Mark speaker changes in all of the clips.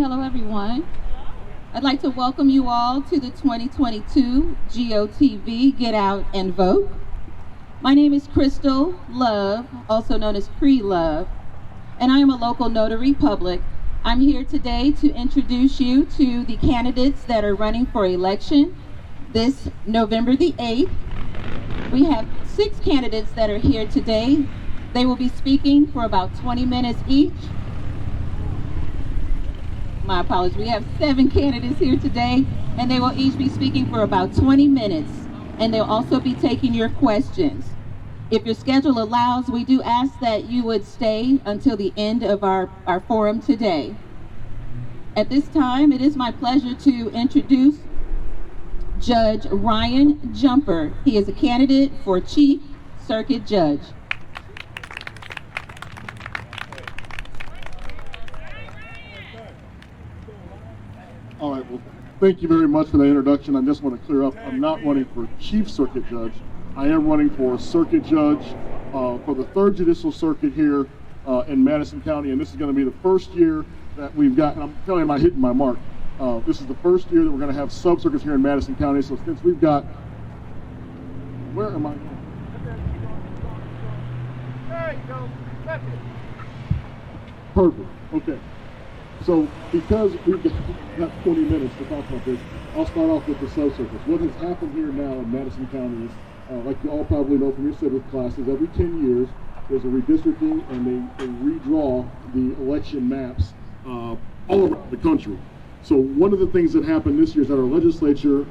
Speaker 1: Hello, everyone. I'd like to welcome you all to the 2022 GOTV Get Out and Vote. My name is Crystal Love, also known as Cree Love, and I am a local notary public. I'm here today to introduce you to the candidates that are running for election this November the 8th. We have 6 candidates that are here today. They will be speaking for about 20 minutes each. My apologies. We have 7 candidates here today, and they will each be speaking for about 20 minutes, and they'll also be taking your questions. If your schedule allows, we do ask that you would stay until the end of our forum today. At this time, it is my pleasure to introduce Judge Ryan Jumper. He is a candidate for Chief Circuit Judge.
Speaker 2: All right, well, thank you very much for that introduction. I just want to clear up, I'm not running for Chief Circuit Judge. I am running for Circuit Judge for the 3rd Judicial Circuit here in Madison County, and this is going to be the first year that we've got, and I'm telling you, I'm not hitting my mark. This is the first year that we're going to have sub-circuits here in Madison County, so since we've got, where am I going? There you go, that's it. Perfect, okay. So because we've got 20 minutes to talk about this, I'll start off with the sub-circuits. What has happened here now in Madison County is, like you all probably know from your civic classes, every 10 years there's a redistricting and they redraw the election maps all around the country. So one of the things that happened this year is that our legislature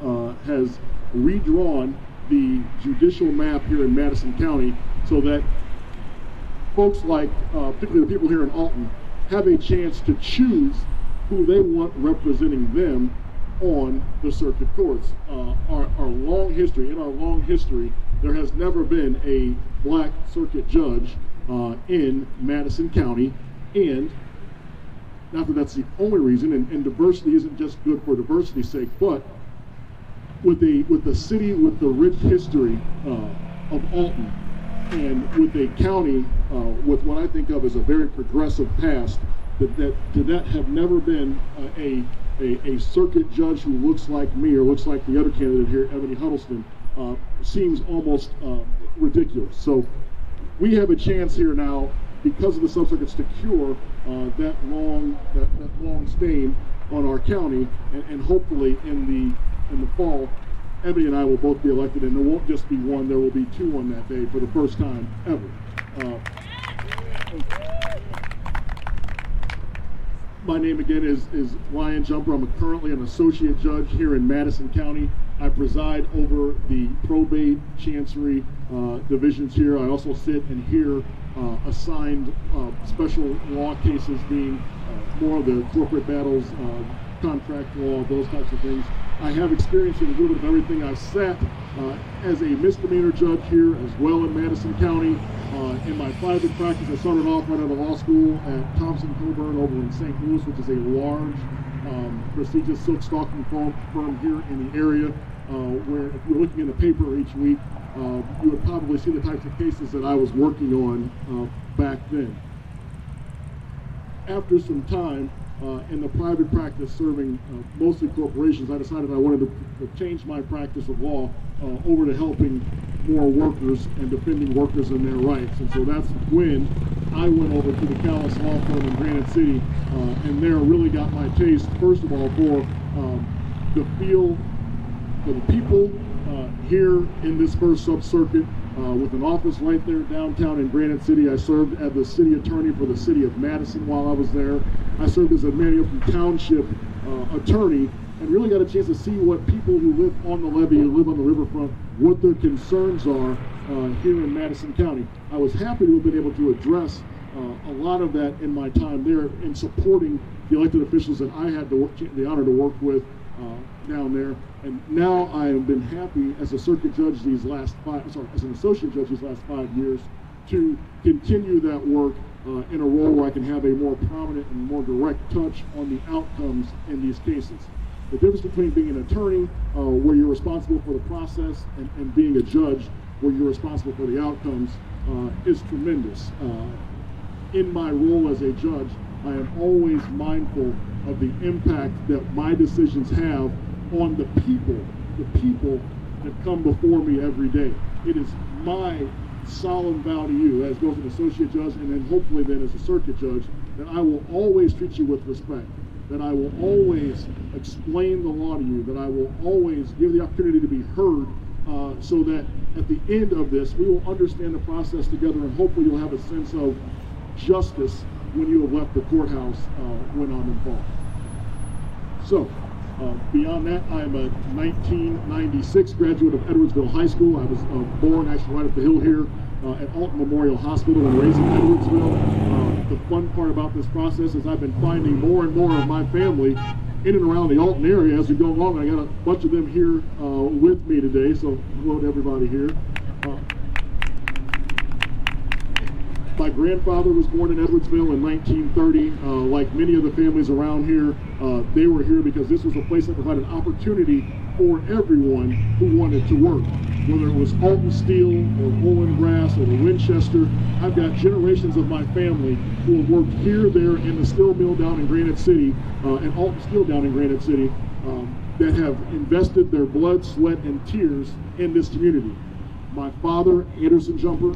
Speaker 2: has redrawn the judicial map here in Madison County so that folks like, particularly the people here in Alton, have a chance to choose who they want representing them on the circuit courts. Our long history, there has never been a black circuit judge in Madison County, and not that that's the only reason, and diversity isn't just good for diversity's sake, but with the city with the rich history of Alton, and with a county with what I think of as a very progressive past, that have never been a circuit judge who looks like me or looks like the other candidate here, Ebony Huddleston, seems almost ridiculous. So we have a chance here now, because of the sub-circuits, to cure that long stain on our county, and hopefully in the fall, Ebony and I will both be elected, and there won't just be one, there will be 2 on that day for the first time ever. My name again is Ryan Jumper. I'm currently an associate judge here in Madison County. I preside over the probate, chancery divisions here. I also sit and hear assigned special law cases, being more of the corporate battles, contract law, those types of things. I have experience in a little bit of everything. I've sat as a misdemeanor judge here as well in Madison County. In my private practice, I started off right out of law school at Thompson Coburn over in St. Louis, which is a large, prestigious silk stocking firm here in the area, where if you're looking in the paper each week, you would probably see the types of cases that I was working on back then. After some time in the private practice serving mostly corporations, I decided I wanted to change my practice of law over to helping more workers and defending workers and their rights. And so that's when I went over to the Callis Law Firm in Granite City, and there really got my taste, first of all, for the feel for the people here in this first sub-circuit, with an office right there downtown in Granite City. I served as the city attorney for the city of Madison while I was there. I served as a Marion Township attorney, and really got a chance to see what people who live on the levee, who live on the riverfront, what their concerns are here in Madison County. I was happy to have been able to address a lot of that in my time there in supporting the elected officials that I had the honor to work with down there. And now I have been happy as a circuit judge as an associate judge these last 5 years, to continue that work in a role where I can have a more prominent and more direct touch on the outcomes in these cases. The difference between being an attorney, where you're responsible for the process, and being a judge, where you're responsible for the outcomes, is tremendous. In my role as a judge, I am always mindful of the impact that my decisions have on the people that come before me every day. It is my solemn vow to you, as both an associate judge and then hopefully then as a circuit judge, that I will always treat you with respect, that I will always explain the law to you, that I will always give the opportunity to be heard, so that at the end of this, we will understand the process together, and hopefully you'll have a sense of justice when you have left the courthouse when I'm involved. So, beyond that, I'm a 1996 graduate of Edwardsville High School. I was born actually right up the hill here at Alton Memorial Hospital and raised in Edwardsville. The fun part about this process is I've been finding more and more of my family in and around the Alton area as we go along. I got a bunch of them here with me today, so hello to everybody here. My grandfather was born in Edwardsville in 1930. Like many of the families around here, they were here because this was a place that provided opportunity for everyone who wanted to work. Whether it was Alton Steel or Olin Brass or the Winchester, I've got generations of my family who have worked here, there, in the steel mill down in Granite City, and Alton Steel down in Granite City, that have invested their blood, sweat, and tears in this community. My father, Anderson Jumper,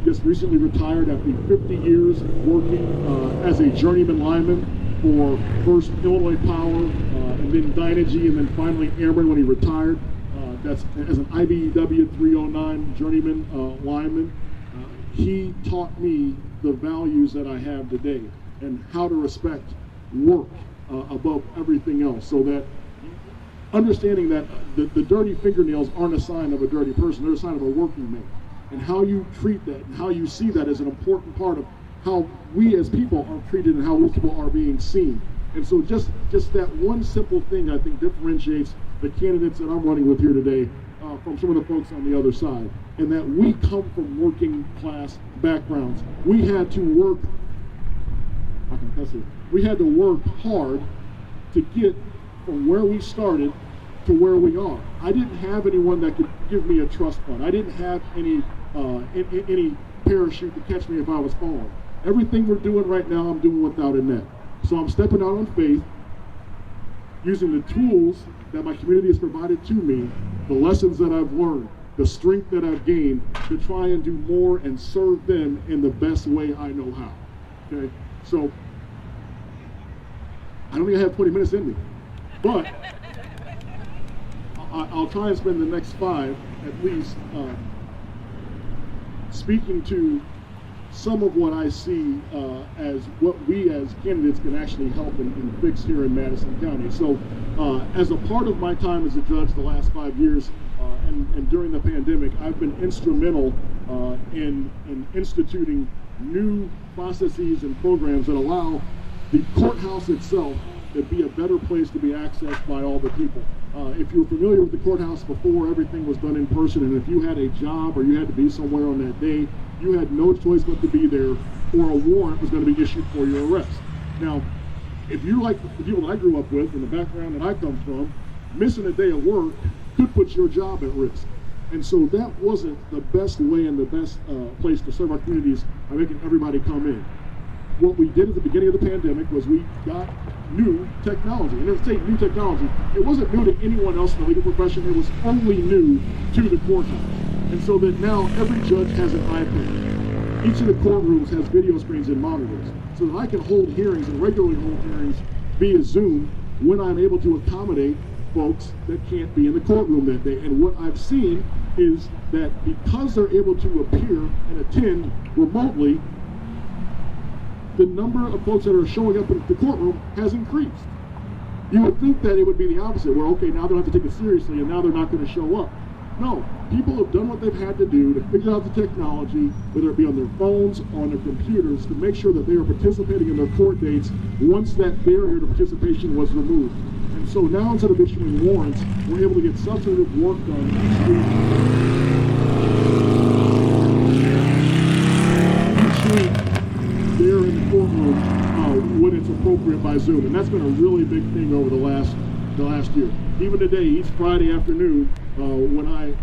Speaker 2: just recently retired after 50 years working as a journeyman lineman for first Illinois Power, and then Dynegy, and then finally Airman when he retired. That's as an IBEW 309 journeyman lineman. He taught me the values that I have today and how to respect work above everything else, so that understanding that the dirty fingernails aren't a sign of a dirty person, they're a sign of a working man. And how you treat that and how you see that is an important part of how we as people are treated and how we people are being seen. And so just that one simple thing, I think, differentiates the candidates that I'm running with here today from some of the folks on the other side. And that we come from working class backgrounds. We had to work, we had to work hard to get from where we started to where we are. I didn't have anyone that could give me a trust fund. I didn't have any parachute to catch me if I was falling. Everything we're doing right now, I'm doing without a net. So I'm stepping out on faith, using the tools that my community has provided to me, the lessons that I've learned, the strength that I've gained, to try and do more and serve them in the best way I know how. Okay? So I don't even have 20 minutes in me, but I'll try and spend the next 5 at least speaking to some of what I see as what we as candidates can actually help and fix here in Madison County. So as a part of my time as a judge the last 5 years and during the pandemic, I've been instrumental in instituting new processes and programs that allow the courthouse itself to be a better place to be accessed by all the people. If you're familiar with the courthouse before, everything was done in person, and if you had a job or you had to be somewhere on that day, you had no choice but to be there, or a warrant was going to be issued for your arrest. Now, if you're like the people that I grew up with and the background that I come from, missing a day of work could put your job at risk. And so that wasn't the best way and the best place to serve our communities by making everybody come in. What we did at the beginning of the pandemic was we got new technology. And if I say new technology, it wasn't new to anyone else in the legal profession, it was only new to the courthouse. And so that now every judge has an iPad. Each of the courtrooms has video screens and monitors, so that I can hold hearings and regularly hold hearings via Zoom when I'm able to accommodate folks that can't be in the courtroom that day. And what I've seen is that because they're able to appear and attend remotely, the number of folks that are showing up in the courtroom has increased. You would think that it would be the opposite, where, okay, now they don't have to take it seriously and now they're not going to show up. No, people have done what they've had to do to figure out the technology, whether it be on their phones or on their computers, to make sure that they are participating in their court dates once that barrier to participation was removed. And so now, instead of issuing warrants, we're able to get substantive work done each week there in the courtroom when it's appropriate by Zoom. And that's been a really big thing over the last year. Even today, each Friday afternoon, when I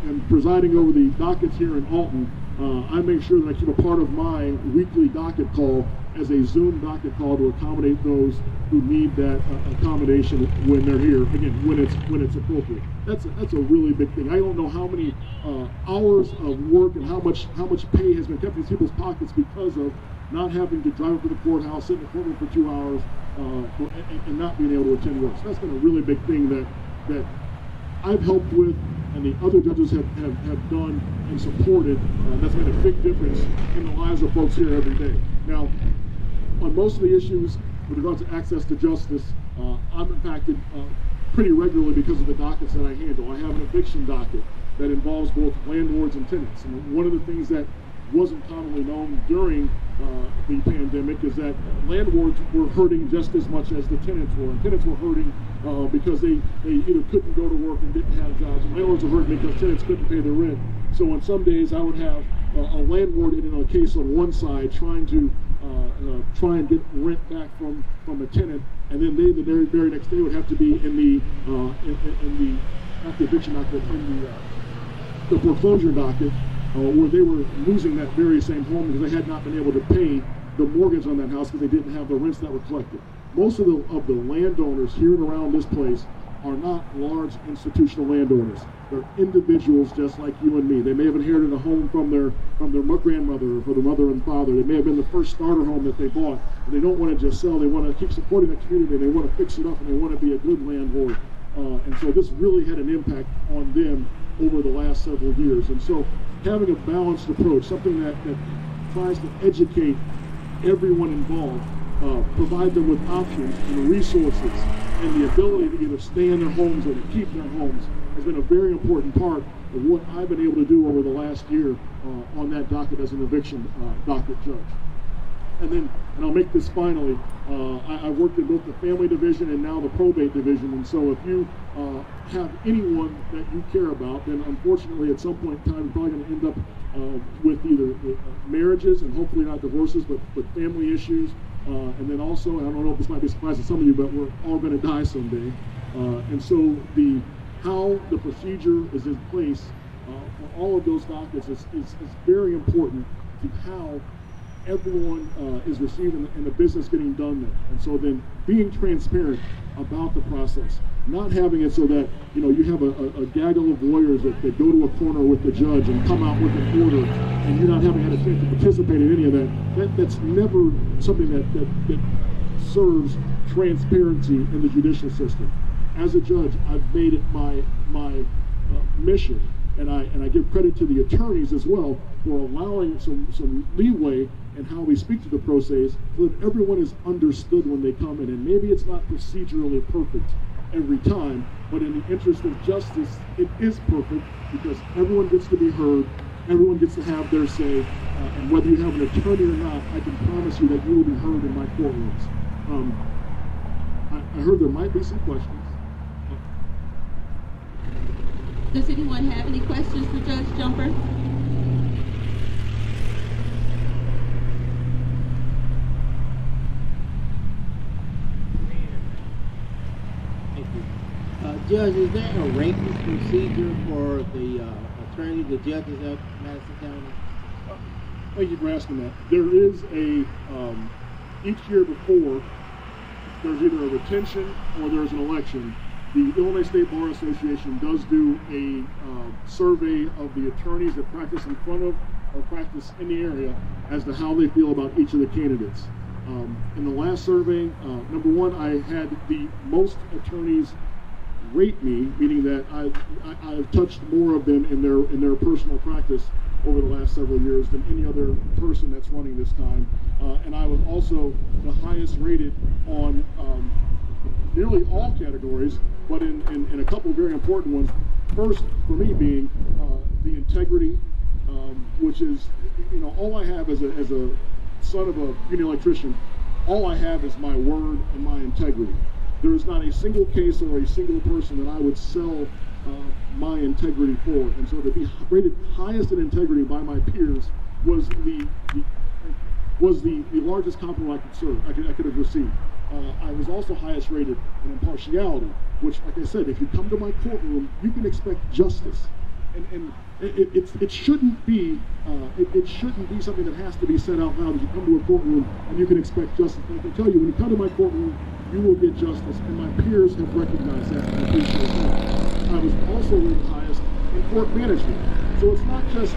Speaker 2: am presiding over the dockets here in Alton, I make sure that I keep a part of my weekly docket call as a Zoom docket call to accommodate those who need that accommodation when they're here. Again, when it's appropriate. That's a really big thing. I don't know how many hours of work and how much pay has been kept in people's pockets because of not having to drive up to the courthouse, sit in the courtroom for 2 hours, and not being able to attend work. So that's been a really big thing that I've helped with, and the other judges have done and supported. That's made a big difference in the lives of folks here every day. Now, on most of the issues with regards to access to justice, I'm impacted pretty regularly because of the dockets that I handle. I have an eviction docket that involves both landlords and tenants. And one of the things that wasn't commonly known during the pandemic is that landlords were hurting just as much as the tenants were. And tenants were hurting because they either couldn't go to work and didn't have jobs. And landlords were hurting because tenants couldn't pay their rent. So on some days I would have a landlord in a case on one side trying to try and get rent back from a tenant, and then they the very next day would have to be in the not the eviction docket, in the foreclosure docket, where they were losing that very same home because they had not been able to pay the mortgage on that house because they didn't have the rents that were collected. Most of the landowners here and around this place are not large institutional landowners. They're individuals just like you and me. They may have inherited a home from their grandmother or from their mother and father. They may have been the first starter home that they bought, and they don't want to just sell. They want to keep supporting the community, and they want to fix it up, and they want to be a good landlord. And so this really had an impact on them over the last several years. And so having a balanced approach, something that tries to educate everyone involved, provide them with options and resources and the ability to either stay in their homes or to keep their homes, has been a very important part of what I've been able to do over the last year on that docket as an eviction docket judge. And I'll make this finally, I worked in both the family division and now the probate division, and so if you have anyone that you care about, then unfortunately at some point in time you're probably going to end up with either marriages and hopefully not divorces, but family issues, and then also, and I don't know if this might be a surprise to some of you, but we're all going to die someday, and so how the procedure is in place for all of those dockets is very important to how everyone is receiving and the business getting done there. And so then being transparent about the process, not having it so that you have a gaggle of lawyers that go to a corner with the judge and come out with an order, and you're not having had a chance to participate in any of that's never something that serves transparency in the judicial system. As a judge, I've made it my mission, and I give credit to the attorneys as well for allowing some leeway in how we speak to the pro ses, so that everyone is understood when they come in. And maybe it's not procedurally perfect every time, but in the interest of justice, it is perfect because everyone gets to be heard, everyone gets to have their say, and whether you have an attorney or not, I can promise you that you will be heard in my courtrooms. I heard there might be some questions.
Speaker 1: Does anyone have any questions for Judge Jumper?
Speaker 3: Thank you. Judge, is there a ranking procedure for the attorney, the judges at Madison County?
Speaker 2: Thank you for asking that. There is each year before, there's either a retention or there's an election. The Illinois State Bar Association does do a survey of the attorneys that practice in front of or practice in the area as to how they feel about each of the candidates. In the last survey, number one, I had the most attorneys rate me, meaning that I've touched more of them in their personal practice over the last several years than any other person that's running this time. And I was also the highest rated on nearly all categories, but in a couple of very important ones. First, for me, being the integrity, which is, all I have as a son of a union electrician, all I have is my word and my integrity. There is not a single case or a single person that I would sell my integrity for. And so to be rated highest in integrity by my peers was the largest compliment I could have received. I was also highest rated in impartiality, which, like I said, if you come to my courtroom, you can expect justice. And it shouldn't be it shouldn't be something that has to be said out loud as you come to a courtroom and you can expect justice. I can tell you, when you come to my courtroom, you will get justice, and my peers have recognized that, and I appreciate that. I was also rated highest in court management. So it's not just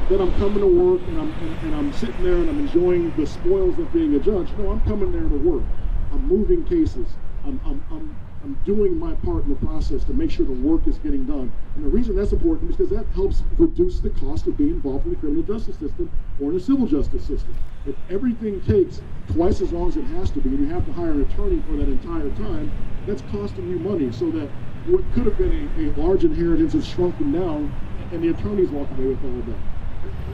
Speaker 2: that I'm coming to work and I'm sitting there and I'm enjoying the spoils of being a judge. No, I'm coming there to work. I'm moving cases. I'm doing my part in the process to make sure the work is getting done. And the reason that's important is because that helps reduce the cost of being involved in the criminal justice system or in the civil justice system. If everything takes twice as long as it has to be, and you have to hire an attorney for that entire time, that's costing you money, so that what could have been a large inheritance is shrunken down, and the attorneys walk away with all of that.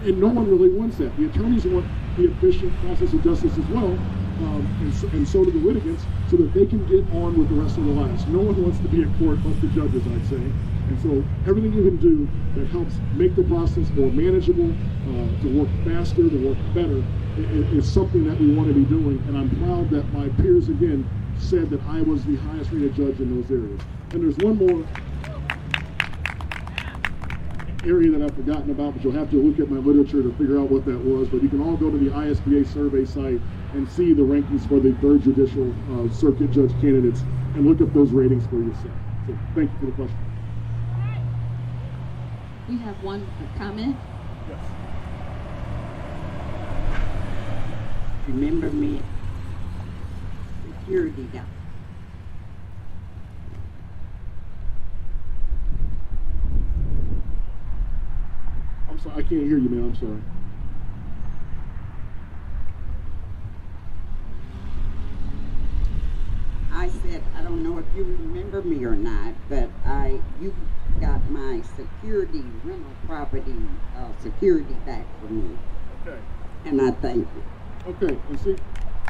Speaker 2: And no one really wants that. The attorneys want the efficient process of justice as well, and so do the litigants, so that they can get on with the rest of their lives. No one wants to be at court but the judges, I'd say. And so everything you can do that helps make the process more manageable, to work faster, to work better, is something that we want to be doing. And I'm proud that my peers, again, said that I was the highest rated judge in those areas. And there's one more area that I've forgotten about, but you'll have to look at my literature to figure out what that was. But you can all go to the ISBA survey site and see the rankings for the 3rd Judicial Circuit Judge candidates and look up those ratings for yourself. So thank you for the question.
Speaker 1: We have one comment.
Speaker 2: Yes.
Speaker 4: Remember me, security guy.
Speaker 2: I'm sorry, I can't hear you, man. I'm sorry.
Speaker 4: I said, I don't know if you remember me or not, but you got my security rental property security back for me.
Speaker 2: Okay.
Speaker 4: And I thank you.
Speaker 2: Okay,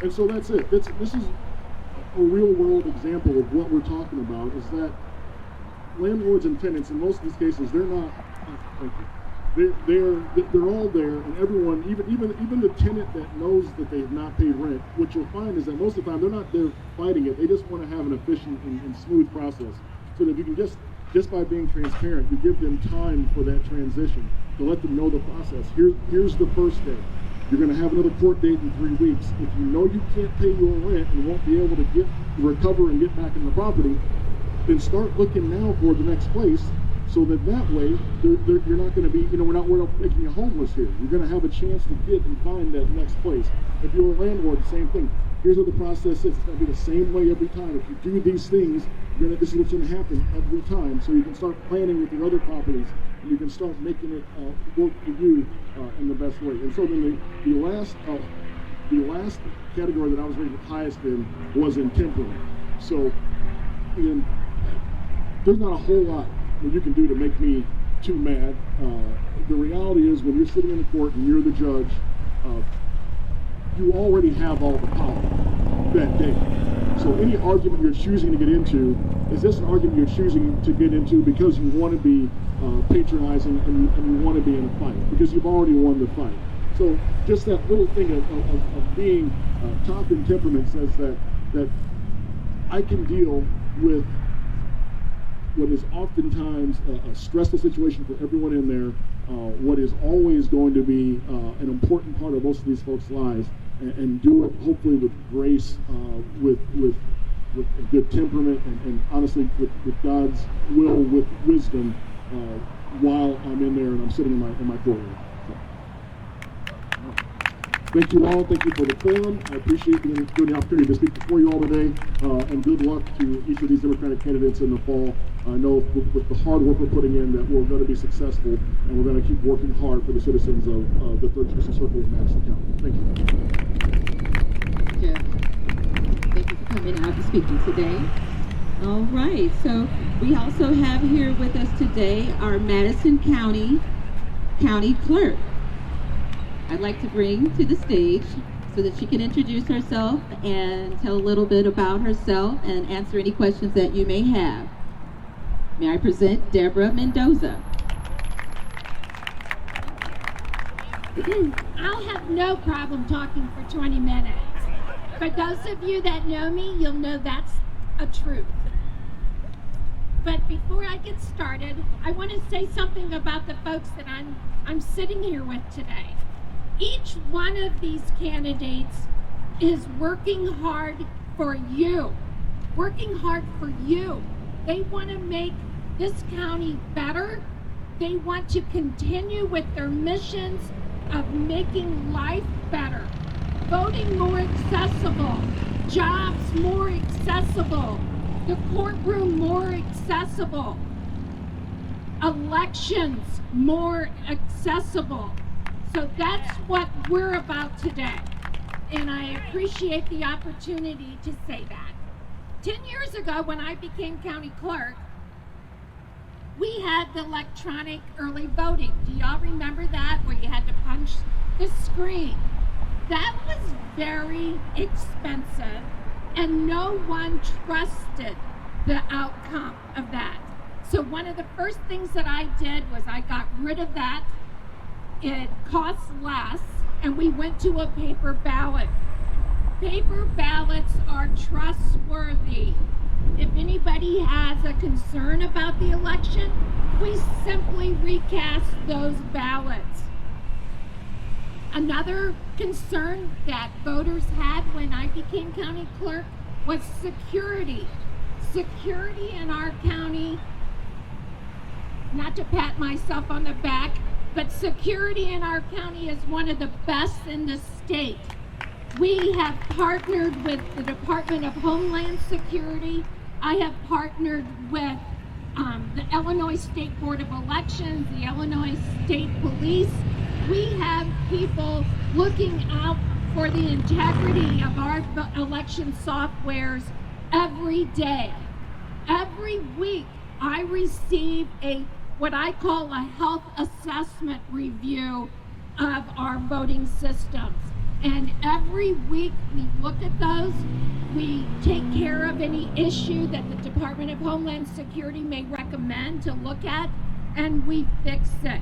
Speaker 2: and so that's it. This is a real world example of what we're talking about, is that landlords and tenants, in most of these cases, they're not, thank you. They're all there, and everyone, even the tenant that knows that they have not paid rent, what you'll find is that most of the time they're not there fighting it. They just want to have an efficient and smooth process, so that you can just by being transparent, you give them time for that transition to let them know the process. Here's the first day. You're going to have another court date in 3 weeks. If you know you can't pay your rent and won't be able to recover and get back in the property, then start looking now for the next place. So that way, you're not going to be, we're not making you homeless here. You're going to have a chance to get and find that next place. If you're a landlord, the same thing. Here's what the process is. It's going to be the same way every time. If you do these things, this is what's going to happen every time. So you can start planning with your other properties, and you can start making it work for you in the best way. And so then the last category that I was rated highest in was in temperament. So there's not a whole lot that you can do to make me too mad. The reality is, when you're sitting in the court and you're the judge, you already have all the power that day. So any argument you're choosing to get into, is this an argument you're choosing to get into because you want to be patronizing and you want to be in a fight, because you've already won the fight. So just that little thing of being top in temperament says that I can deal with what is oftentimes a stressful situation for everyone in there, what is always going to be an important part of most of these folks' lives, and do it hopefully with grace, with a good temperament, and honestly with God's will, with wisdom, while I'm in there and I'm sitting in my courtroom. Thank you all. Thank you for the forum. I appreciate the opportunity to speak before you all today, and good luck to each of these Democratic candidates in the fall. I know with the hard work we're putting in that we're going to be successful, and we're going to keep working hard for the citizens of the 3rd Judicial Circuit in Madison County. Thank you.
Speaker 1: Jeff, thank you for coming out and speaking today. All right, so we also have here with us today our Madison County Clerk. I'd like to bring to the stage so that she can introduce herself and tell a little bit about herself and answer any questions that you may have. May I present Deborah Mendoza.
Speaker 5: I'll have no problem talking for 20 minutes. For those of you that know me, you'll know that's a truth. But before I get started, I want to say something about the folks that I'm sitting here with today. Each one of these candidates is working hard for you. Working hard for you. They want to make this county better. They want to continue with their missions of making life better, voting more accessible, jobs more accessible, the courtroom more accessible, elections more accessible. So that's what we're about today. And I appreciate the opportunity to say that. 10 years ago, when I became county clerk, we had the electronic early voting. Do y'all remember that, where you had to punch the screen? That was very expensive, and no one trusted the outcome of that. So one of the first things that I did was I got rid of that. It costs less, and we went to a paper ballot. Paper ballots are trustworthy. If anybody has a concern about the election, we simply recast those ballots. Another concern that voters had when I became county clerk was security. Security in our county, not to pat myself on the back, but security in our county is one of the best in the state. We have partnered with the Department of Homeland Security. I have partnered with the Illinois State Board of Elections, the Illinois State Police. We have people looking out for the integrity of our election softwares every day. Every week, I receive what I call a health assessment review of our voting systems. And every week we look at those, we take care of any issue that the Department of Homeland Security may recommend to look at, and we fix it.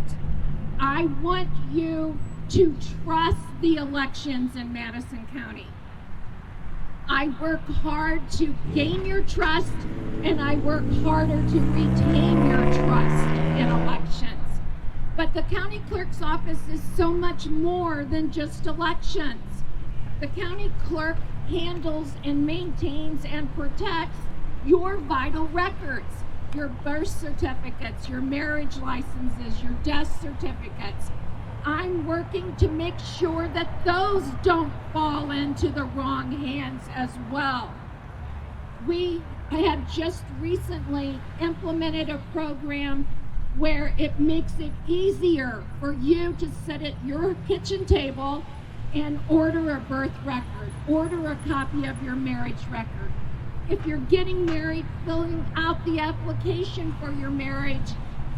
Speaker 5: I want you to trust the elections in Madison County. I work hard to gain your trust, and I work harder to retain your trust in elections. But the county clerk's office is so much more than just elections. The county clerk handles and maintains and protects your vital records, your birth certificates, your marriage licenses, your death certificates. I'm working to make sure that those don't fall into the wrong hands as well. We have just recently implemented a program where it makes it easier for you to sit at your kitchen table and order a birth record, order a copy of your marriage record. If you're getting married, filling out the application for your marriage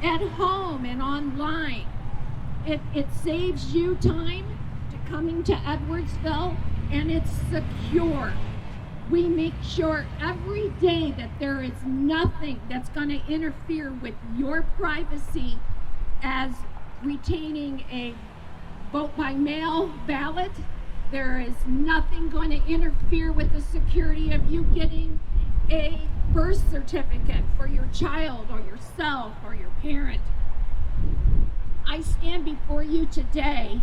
Speaker 5: at home and online. It saves you time to coming to Edwardsville, and it's secure. We make sure every day that there is nothing that's going to interfere with your privacy as retaining a vote by mail ballot. There is nothing going to interfere with the security of you getting a birth certificate for your child or yourself or your parent. I stand before you today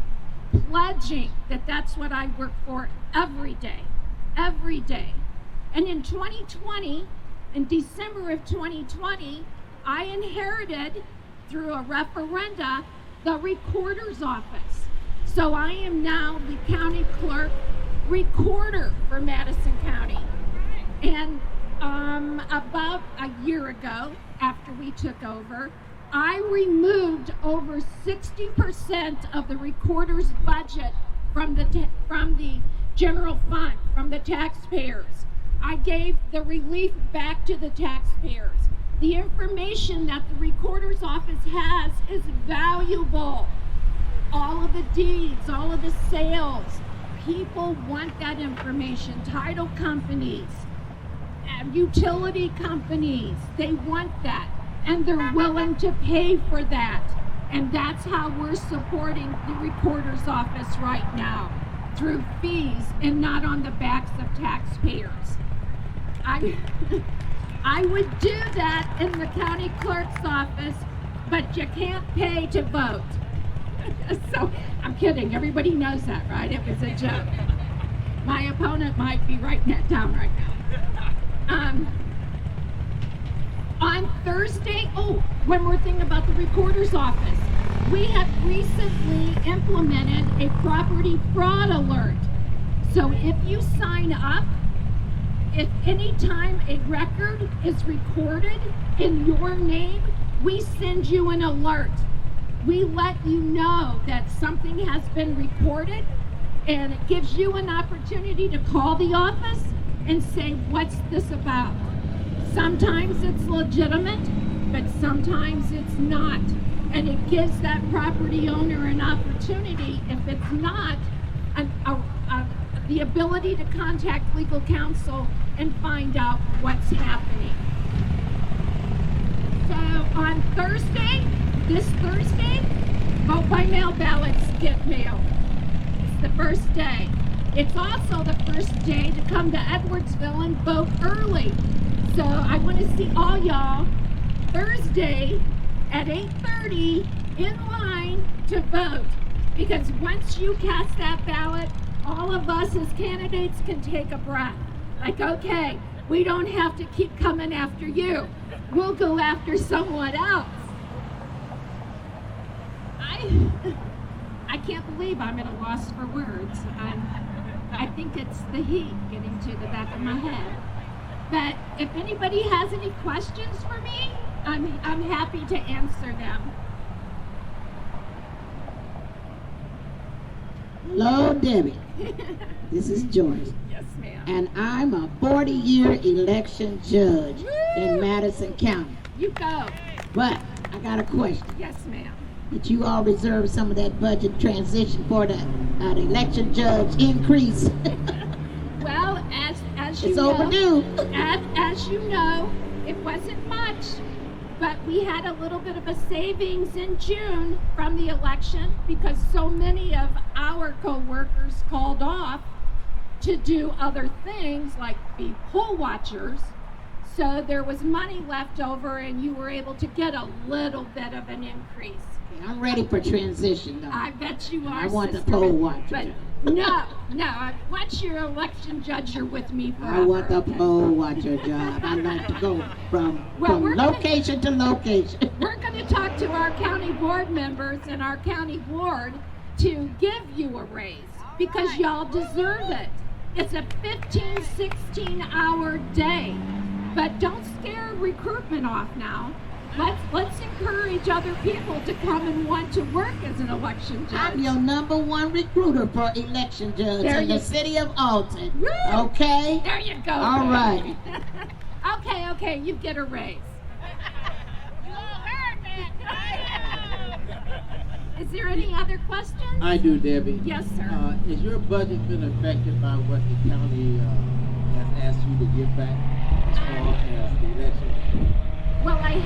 Speaker 5: pledging that that's what I work for every day. Every day. And in 2020, in December of 2020, I inherited through a referenda the recorder's office. So I am now the county clerk recorder for Madison County. And about a year ago, after we took over, I removed over 60% of the recorder's budget from the general fund, from the taxpayers. I gave the relief back to the taxpayers. The information that the recorder's office has is valuable. All of the deeds, all of the sales, people want that information. Title companies, utility companies, they want that, and they're willing to pay for that. And that's how we're supporting the recorder's office right now, through fees and not on the backs of taxpayers. I would do that in the county clerk's office, but you can't pay to vote. So, I'm kidding. Everybody knows that, right? It was a joke. My opponent might be writing that down right now. On Thursday, one more thing about the recorder's office. We have recently implemented a property fraud alert. So if you sign up, if any time a record is recorded in your name, we send you an alert. We let you know that something has been recorded, and it gives you an opportunity to call the office and say, what's this about? Sometimes it's legitimate, but sometimes it's not. And it gives that property owner an opportunity, if it's not, the ability to contact legal counsel and find out what's happening. So on Thursday, this Thursday, vote by mail ballots get mailed. It's the first day. It's also the first day to come to Edwardsville and vote early. So I want to see all y'all Thursday at 8:30 in line to vote. Because once you cast that ballot, all of us as candidates can take a breath. Like, okay, we don't have to keep coming after you. We'll go after someone else. I can't believe I'm at a loss for words. I think it's the heat getting to the back of my head. But if anybody has any questions for me, I'm happy to answer them.
Speaker 6: Hello, Debbie. This is Joyce.
Speaker 5: Yes, ma'am.
Speaker 6: And I'm a 40-year election judge in Madison County.
Speaker 5: You go.
Speaker 6: But I got a question.
Speaker 5: Yes, ma'am.
Speaker 6: Did you all reserve some of that budget transition for the election judge increase?
Speaker 5: Well, as you
Speaker 6: It's
Speaker 5: know,
Speaker 6: overdue.
Speaker 5: As you know, it wasn't much, but we had a little bit of a savings in June from the election because so many of our co-workers called off to do other things like be poll watchers. So there was money left over and you were able to get a little bit of an increase.
Speaker 6: I'm ready for transition, though.
Speaker 5: I bet you are,
Speaker 6: I want the
Speaker 5: sister,
Speaker 6: poll watcher
Speaker 5: but
Speaker 6: job.
Speaker 5: no. Once you're election judge, you're with me forever.
Speaker 6: I want the poll watcher job. I like to go from location to location.
Speaker 5: We're going to talk to our county board members and our county board to give you a raise because y'all deserve it. It's a 15, 16-hour day. But don't scare recruitment off now. Let's encourage other people to come and want to work as an election judge.
Speaker 6: I'm your #1 recruiter for election judge in the city of Alton.
Speaker 5: Woo!
Speaker 6: Okay?
Speaker 5: There you go.
Speaker 6: All right.
Speaker 5: Okay, you get a raise. Is there any other questions?
Speaker 3: I do, Debbie.
Speaker 5: Yes, sir.
Speaker 3: Has your budget been affected by what the county has asked you to give back as far as the election?
Speaker 5: Well, I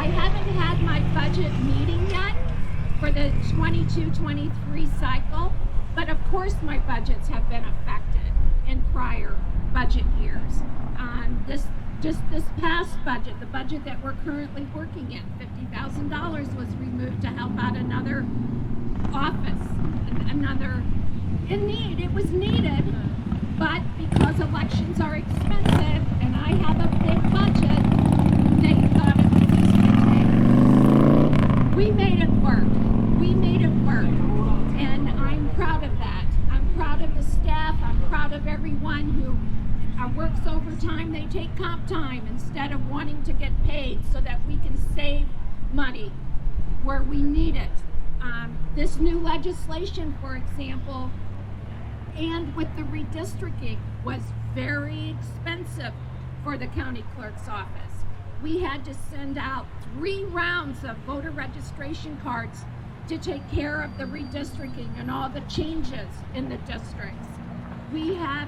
Speaker 5: haven't had my budget meeting yet for the 22-23 cycle, but of course my budgets have been affected in prior budget years. This past budget, the budget that we're currently working in, $50,000 was removed to help out another office, another in need. It was needed, but because elections are expensive and I have a big budget, they thought it was just we made it work. And I'm proud of that. I'm proud of the staff. I'm proud of everyone who works overtime. They take comp time instead of wanting to get paid so that we can save money where we need it. This new legislation, for example, and with the redistricting, was very expensive for the county clerk's office. We had to send out 3 rounds of voter registration cards to take care of the redistricting and all the changes in the districts. We have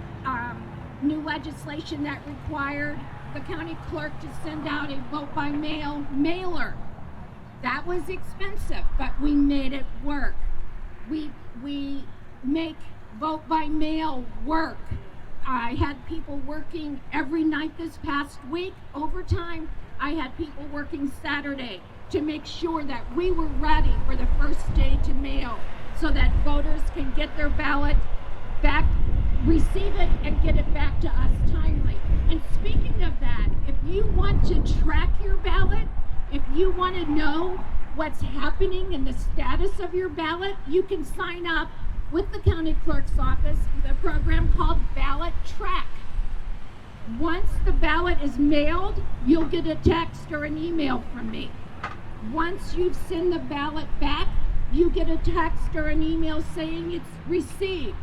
Speaker 5: new legislation that required the county clerk to send out a vote by mail mailer. That was expensive, but we made it work. We make vote by mail work. I had people working every night this past week, overtime. I had people working Saturday to make sure that we were ready for the first day to mail so that voters can get their ballot back, receive it, and get it back to us timely. And speaking of that, if you want to track your ballot, if you want to know what's happening in the status of your ballot, you can sign up with the county clerk's office with a program called Ballot Track. Once the ballot is mailed, you'll get a text or an email from me. Once you've sent the ballot back, you get a text or an email saying it's received.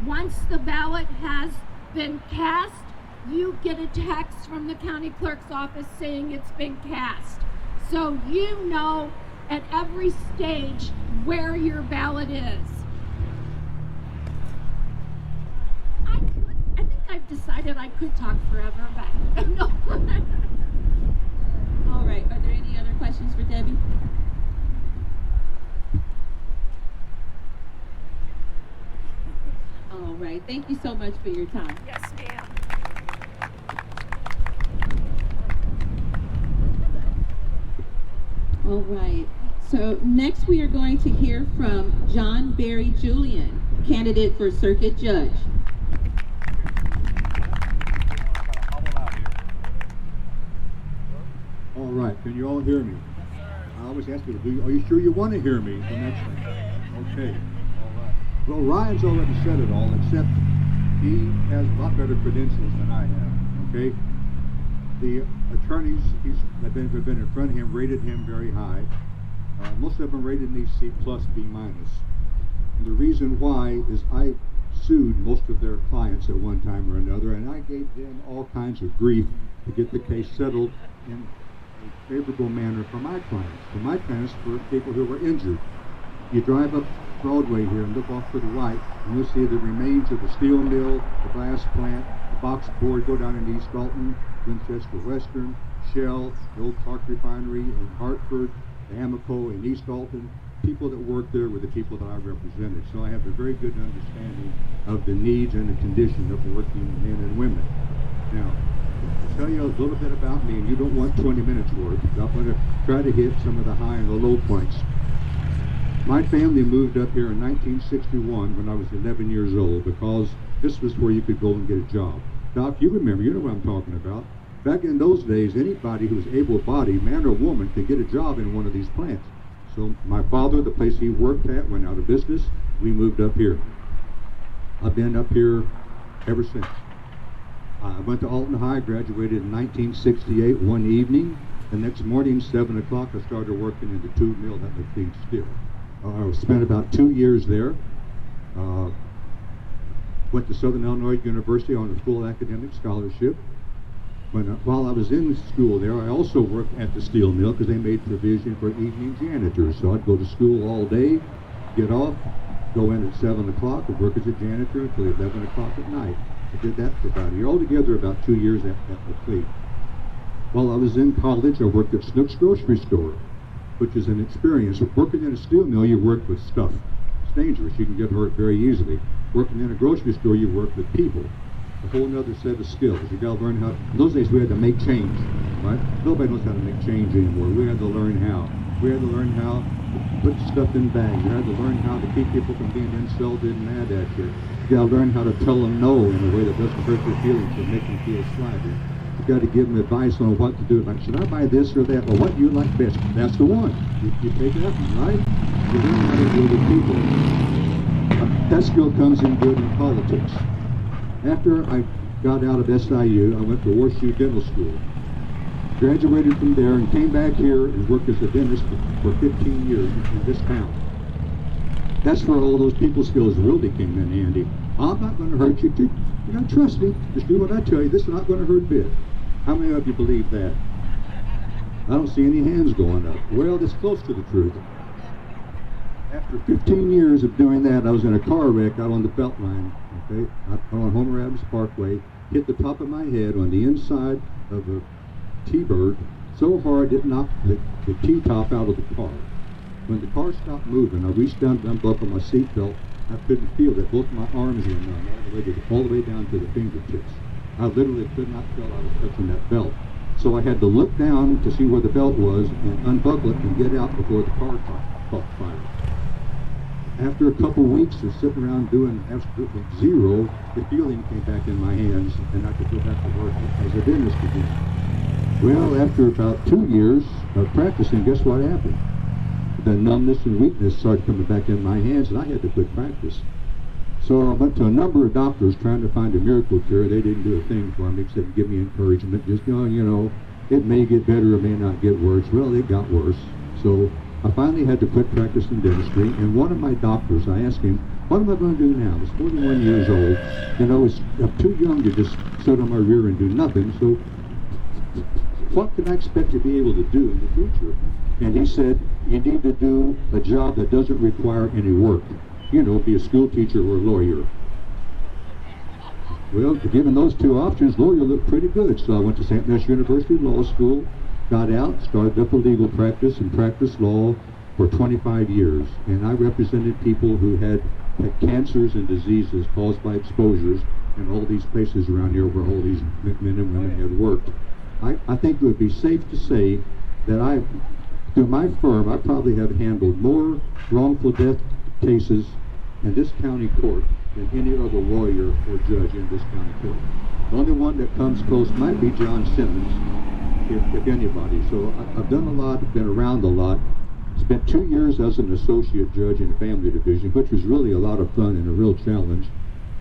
Speaker 5: Once the ballot has been cast, you get a text from the county clerk's office saying it's been cast. So you know at every stage where your ballot is. I think I've decided I could talk forever, but no.
Speaker 1: All right, are there any other questions for Debbie? All right, thank you so much for your time.
Speaker 5: Yes, ma'am.
Speaker 1: All right, so next we are going to hear from John Barry Julian, candidate for Circuit Judge.
Speaker 7: All right, can you all hear me? I always ask you, are you sure you want to hear me? The next one. Okay, all right. Well, Ryan's already said it all, except he has a lot better credentials than I have, okay? The attorneys that have been in front of him rated him very high. Most of them rated me C+, B-. And the reason why is I sued most of their clients at one time or another, and I gave them all kinds of grief to get the case settled in a favorable manner for my clients. For my clients were people who were injured. You drive up Broadway here and look off to the right, and you'll see the remains of the steel mill, the glass plant, the box board, go down in East Alton, Winchester Western, Shell, the old Clark Refinery in Hartford, the Amoco in East Alton. People that worked there were the people that I represented. So I have a very good understanding of the needs and the condition of working men and women. Now, I'll tell you a little bit about me, and you don't want 20 minutes worth. I'm going to try to hit some of the high and the low points. My family moved up here in 1961 when I was 11 years old because this was where you could go and get a job. Doc, you remember, you know what I'm talking about. Back in those days, anybody who was able-bodied, man or woman, could get a job in one of these plants. So my father, the place he worked at, went out of business. We moved up here. I've been up here ever since. I went to Alton High, graduated in 1968 one evening. The next morning, 7 o'clock, I started working in the tube mill at the clean steel. I spent about 2 years there. Went to Southern Illinois University on a full academic scholarship. While I was in school there, I also worked at the steel mill because they made provision for evening janitors. So I'd go to school all day, get off, go in at 7 o'clock, and work as a janitor until 11 o'clock at night. I did that for about a year. Altogether, about 2 years at the fleet. While I was in college, I worked at Snook's grocery store, which is an experience. Working in a steel mill, you work with stuff. It's dangerous. You can get hurt very easily. Working in a grocery store, you work with people. A whole other set of skills. You got to learn how. In those days, we had to make change, right? Nobody knows how to make change anymore. We had to learn how. We had to learn how to put stuff in bags. We had to learn how to keep people from being insulted and mad at you. You got to learn how to tell them no in a way that doesn't hurt their feelings or make them feel slighted. You got to give them advice on what to do. Like, should I buy this or that? Well, what do you like best? That's the one. You take that one, right? You learn how to deal with people. That skill comes in good in politics. After I got out of SIU, I went to Horseshoe Dental School. Graduated from there and came back here and worked as a dentist for 15 years in this town. That's where all those people skills really came in handy. I'm not going to hurt you. You got to trust me. Just do what I tell you. This is not going to hurt a bit. How many of you believe that? I don't see any hands going up. Well, it's close to the truth. After 15 years of doing that, I was in a car wreck out on the Beltline, okay, out on Homer Adams Parkway, hit the top of my head on the inside of a T-bird so hard it knocked the T-top out of the car. When the car stopped moving, I reached down to unbuckle my seatbelt, I couldn't feel that both my arms were numb, all the way down to the fingertips. I literally could not feel I was touching that belt. So I had to look down to see where the belt was and unbuckle it and get out before the car caught fire. After a couple weeks of sitting around doing absolutely zero, the feeling came back in my hands and I could go back to work as a dentist again. Well, after about 2 years of practicing, guess what happened? The numbness and weakness started coming back in my hands and I had to quit practice. So I went to a number of doctors trying to find a miracle cure. They didn't do a thing for me except give me encouragement. Just, it may get better, it may not get worse. Well, it got worse. So I finally had to quit practicing dentistry. And one of my doctors, I asked him, what am I going to do now? I was 41 years old. And I'm too young to just sit on my rear and do nothing. So what can I expect to be able to do in the future? And he said, you need to do a job that doesn't require any work. Be a school teacher or a lawyer. Well, given those two options, lawyer looked pretty good. So I went to St. Louis University Law School, got out, started up a legal practice, and practiced law for 25 years. And I represented people who had cancers and diseases caused by exposures in all these places around here where all these men and women had worked. I think it would be safe to say that through my firm, I probably have handled more wrongful death cases in this county court than any other lawyer or judge in this county court. The only one that comes close might be John Simmons, if anybody. So I've done a lot, been around a lot. Spent 2 years as an associate judge in family division, which was really a lot of fun and a real challenge.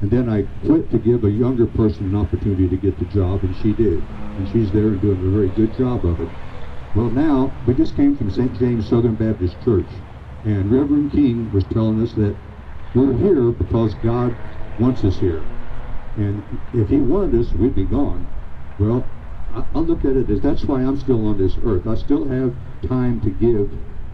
Speaker 7: And then I quit to give a younger person an opportunity to get the job, and she did. And she's there and doing a very good job of it. Well, now, we just came from St. James Southern Baptist Church, and Reverend King was telling us that we're here because God wants us here. And if he wanted us, we'd be gone. Well, I look at it as that's why I'm still on this earth. I still have time to give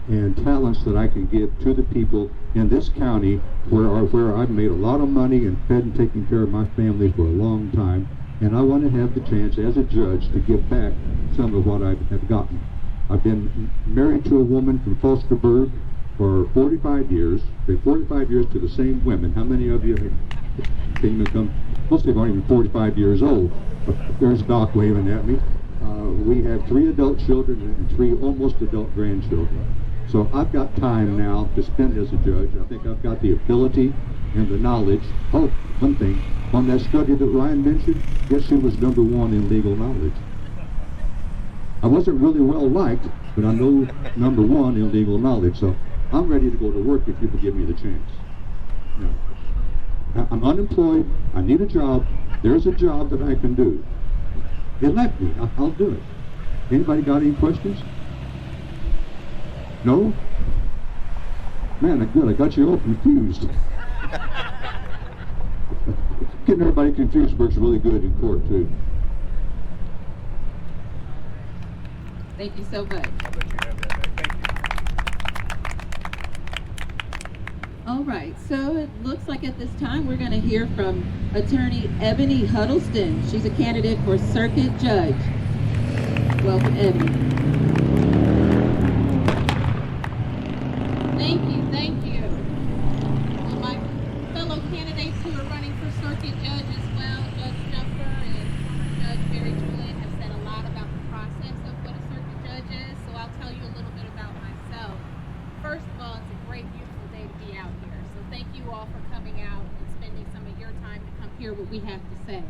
Speaker 7: and talents that I can give to the people in this county where I've made a lot of money and fed and taken care of my family for a long time. And I want to have the chance as a judge to give back some of what I have gotten. I've been married to a woman from Fosterburg for 45 years. 45 years to the same women. How many of you can even come? Most of you aren't even 45 years old. There's Doc waving at me. We have 3 adult children and 3 almost adult grandchildren. So I've got time now to spend as a judge. I think I've got the ability and the knowledge. Oh, one thing. On that study that Ryan mentioned, guess who was number 1 in legal knowledge? I wasn't really well liked, but I know number 1 in legal knowledge. So I'm ready to go to work if you will give me the chance. Now, I'm unemployed. I need a job. There's a job that I can do. Elect me. I'll do it. Anybody got any questions? No? Man, good. I got you all confused. Getting everybody confused works really good in court, too.
Speaker 1: Thank you so much. All right, so it looks like at this time we're going to hear from attorney Ebony Huddleston. She's a candidate for circuit judge. Welcome, Ebony.
Speaker 8: Thank you. Well, my fellow candidates who are running for circuit judge as well, Judge Jumper and former Judge Barry Julian, have said a lot about the process of what a circuit judge is, so I'll tell you a little bit about myself. First of all, it's a great, beautiful day to be out here, so thank you all for coming out and spending some of your time to come hear what we have to say.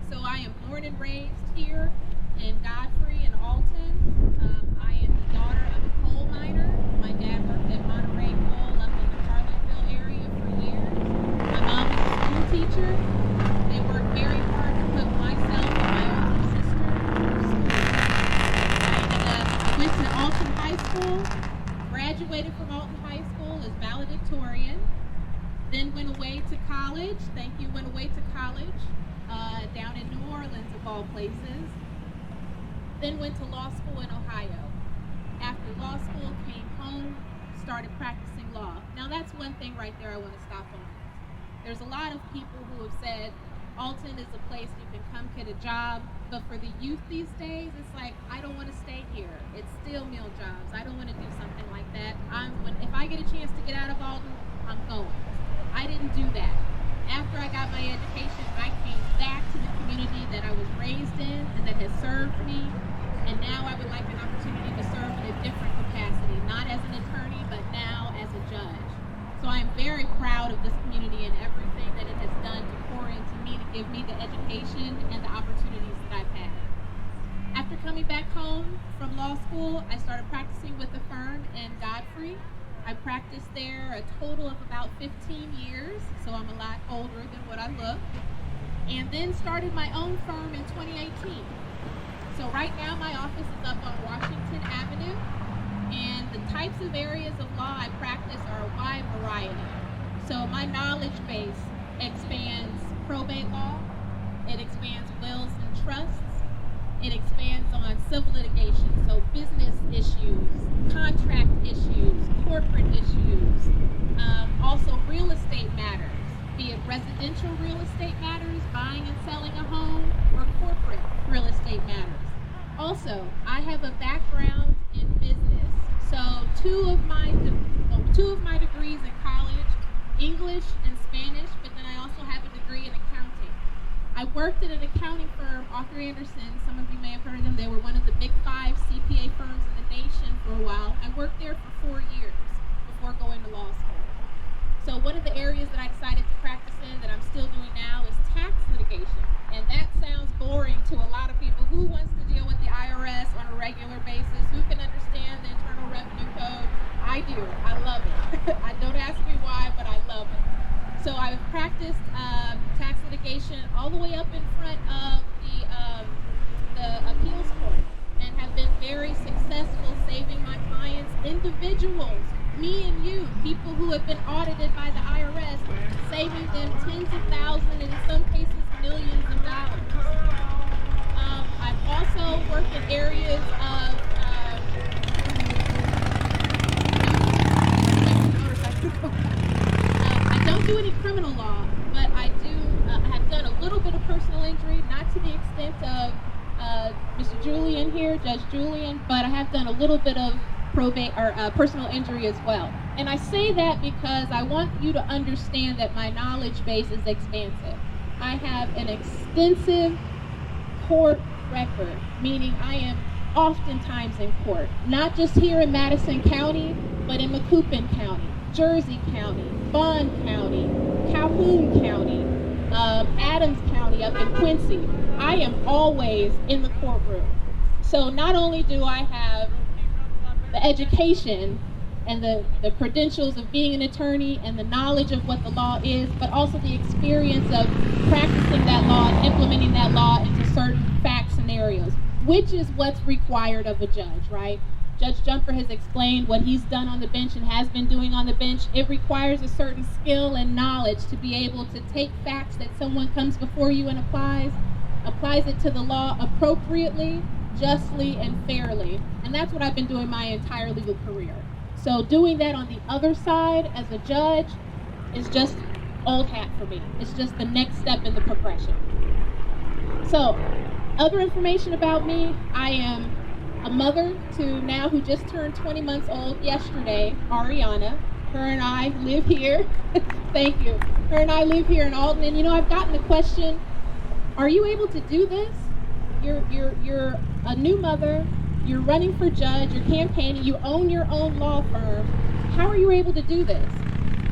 Speaker 8: So I am born and raised here in Godfrey and Alton. I am the daughter of a coal miner. My dad worked at Monterey Coal up in the Harlanville area for years. My mom is a school teacher. They worked very hard to put myself and my older sister through school. I went to Alton High School, graduated from Alton High School as valedictorian, then went away to college. Went away to college down in New Orleans of all places. Then went to law school in Ohio. After law school, came home, started practicing law. Now that's one thing right there I want to stop on. There's a lot of people who have said Alton is a place you can come get a job, but for the youth these days, it's like, I don't want to stay here. It's steel mill jobs. I don't want to do something like that. If I get a chance to get out of Alton, I'm going. I didn't do that. After I got my education, I came back to the community that I was raised in and that has served me, and now I would like an opportunity to serve in a different capacity, not as an attorney, but now as a judge. So I'm very proud of this community and everything that it has done to pour into me, to give me the education and the opportunities that I've had. After coming back home from law school, I started practicing with a firm in Godfrey. I practiced there a total of about 15 years, so I'm a lot older than what I look, and then started my own firm in 2018. So right now my office is up on Washington Avenue, and the types of areas of law I practice are a wide variety. So my knowledge base expands probate law, it expands wills and trusts, it expands on civil litigation, so business issues, contract issues, corporate issues, also real estate matters, be it residential real estate matters, buying and selling a home, or corporate real estate matters. Also, I have a background in business, so two of my degrees in college, English and Spanish, but then I also have a degree in accounting. I worked at an accounting firm, Arthur Andersen. Some of you may have heard of them. They were one of the big 5 CPA firms in the nation for a while. I worked there for 4 years before going to law school. So one of the areas that I decided to practice in that I'm still doing now is tax litigation. And that sounds boring to a lot of people. Who wants to deal with the IRS on a regular basis? Who can understand the Internal Revenue Code? I do. I love it. Don't ask me why, but I love it. So I've practiced tax litigation all the way up in front of the appeals court and have been very successful saving my clients, individuals, me and you, people who have been audited by the IRS, saving them tens of thousands and in some cases millions of dollars. I've also worked in areas of I don't do any criminal law, but I have done a little bit of personal injury, not to the extent of Mr. Julian here, Judge Julian, but I have done a little bit of probate or personal injury as well. And I say that because I want you to understand that my knowledge base is expansive. I have an extensive court record, meaning I am oftentimes in court, not just here in Madison County, but in Macoupin County, Jersey County, Bond County, Calhoun County, Adams County up in Quincy. I am always in the courtroom. So not only do I have the education and the credentials of being an attorney and the knowledge of what the law is, but also the experience of practicing that law and implementing that law into certain fact scenarios, which is what's required of a judge, right? Judge Jumper has explained what he's done on the bench and has been doing on the bench. It requires a certain skill and knowledge to be able to take facts that someone comes before you and applies it to the law appropriately, justly, and fairly. And that's what I've been doing my entire legal career. So doing that on the other side as a judge is just old hat for me. It's just the next step in the progression. So, other information about me, I am a mother to now who just turned 20 months old yesterday, Ariana. Her and I live here. Thank you. Her and I live here in Alton. And you know, I've gotten the question, are you able to do this? You're a new mother, you're running for judge, you're campaigning, you own your own law firm. How are you able to do this?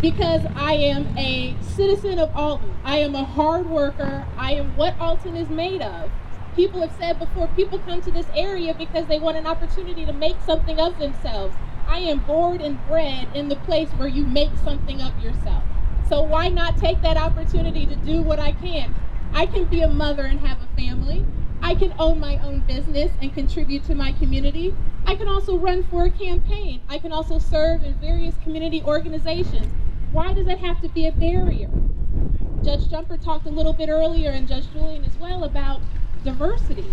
Speaker 8: Because I am a citizen of Alton. I am a hard worker. I am what Alton is made of. People have said before, people come to this area because they want an opportunity to make something of themselves. I am born and bred in the place where you make something of yourself. So why not take that opportunity to do what I can? I can be a mother and have a family. I can own my own business and contribute to my community. I can also run for a campaign. I can also serve in various community organizations. Why does that have to be a barrier? Judge Jumper talked a little bit earlier, and Judge Julian as well, about diversity.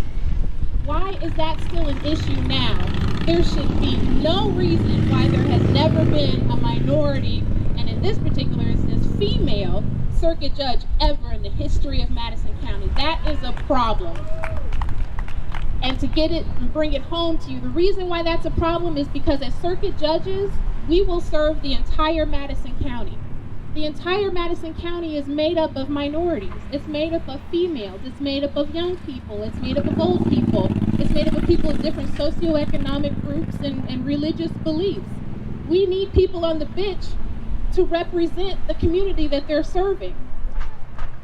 Speaker 8: Why is that still an issue now? There should be no reason why there has never been a minority, and in this particular instance, female circuit judge ever in the history of Madison County. That is a problem. And to get it and bring it home to you, the reason why that's a problem is because as circuit judges, we will serve the entire Madison County. The entire Madison County is made up of minorities. It's made up of females. It's made up of young people. It's made up of old people. It's made up of people of different socioeconomic groups and religious beliefs. We need people on the bench to represent the community that they're serving.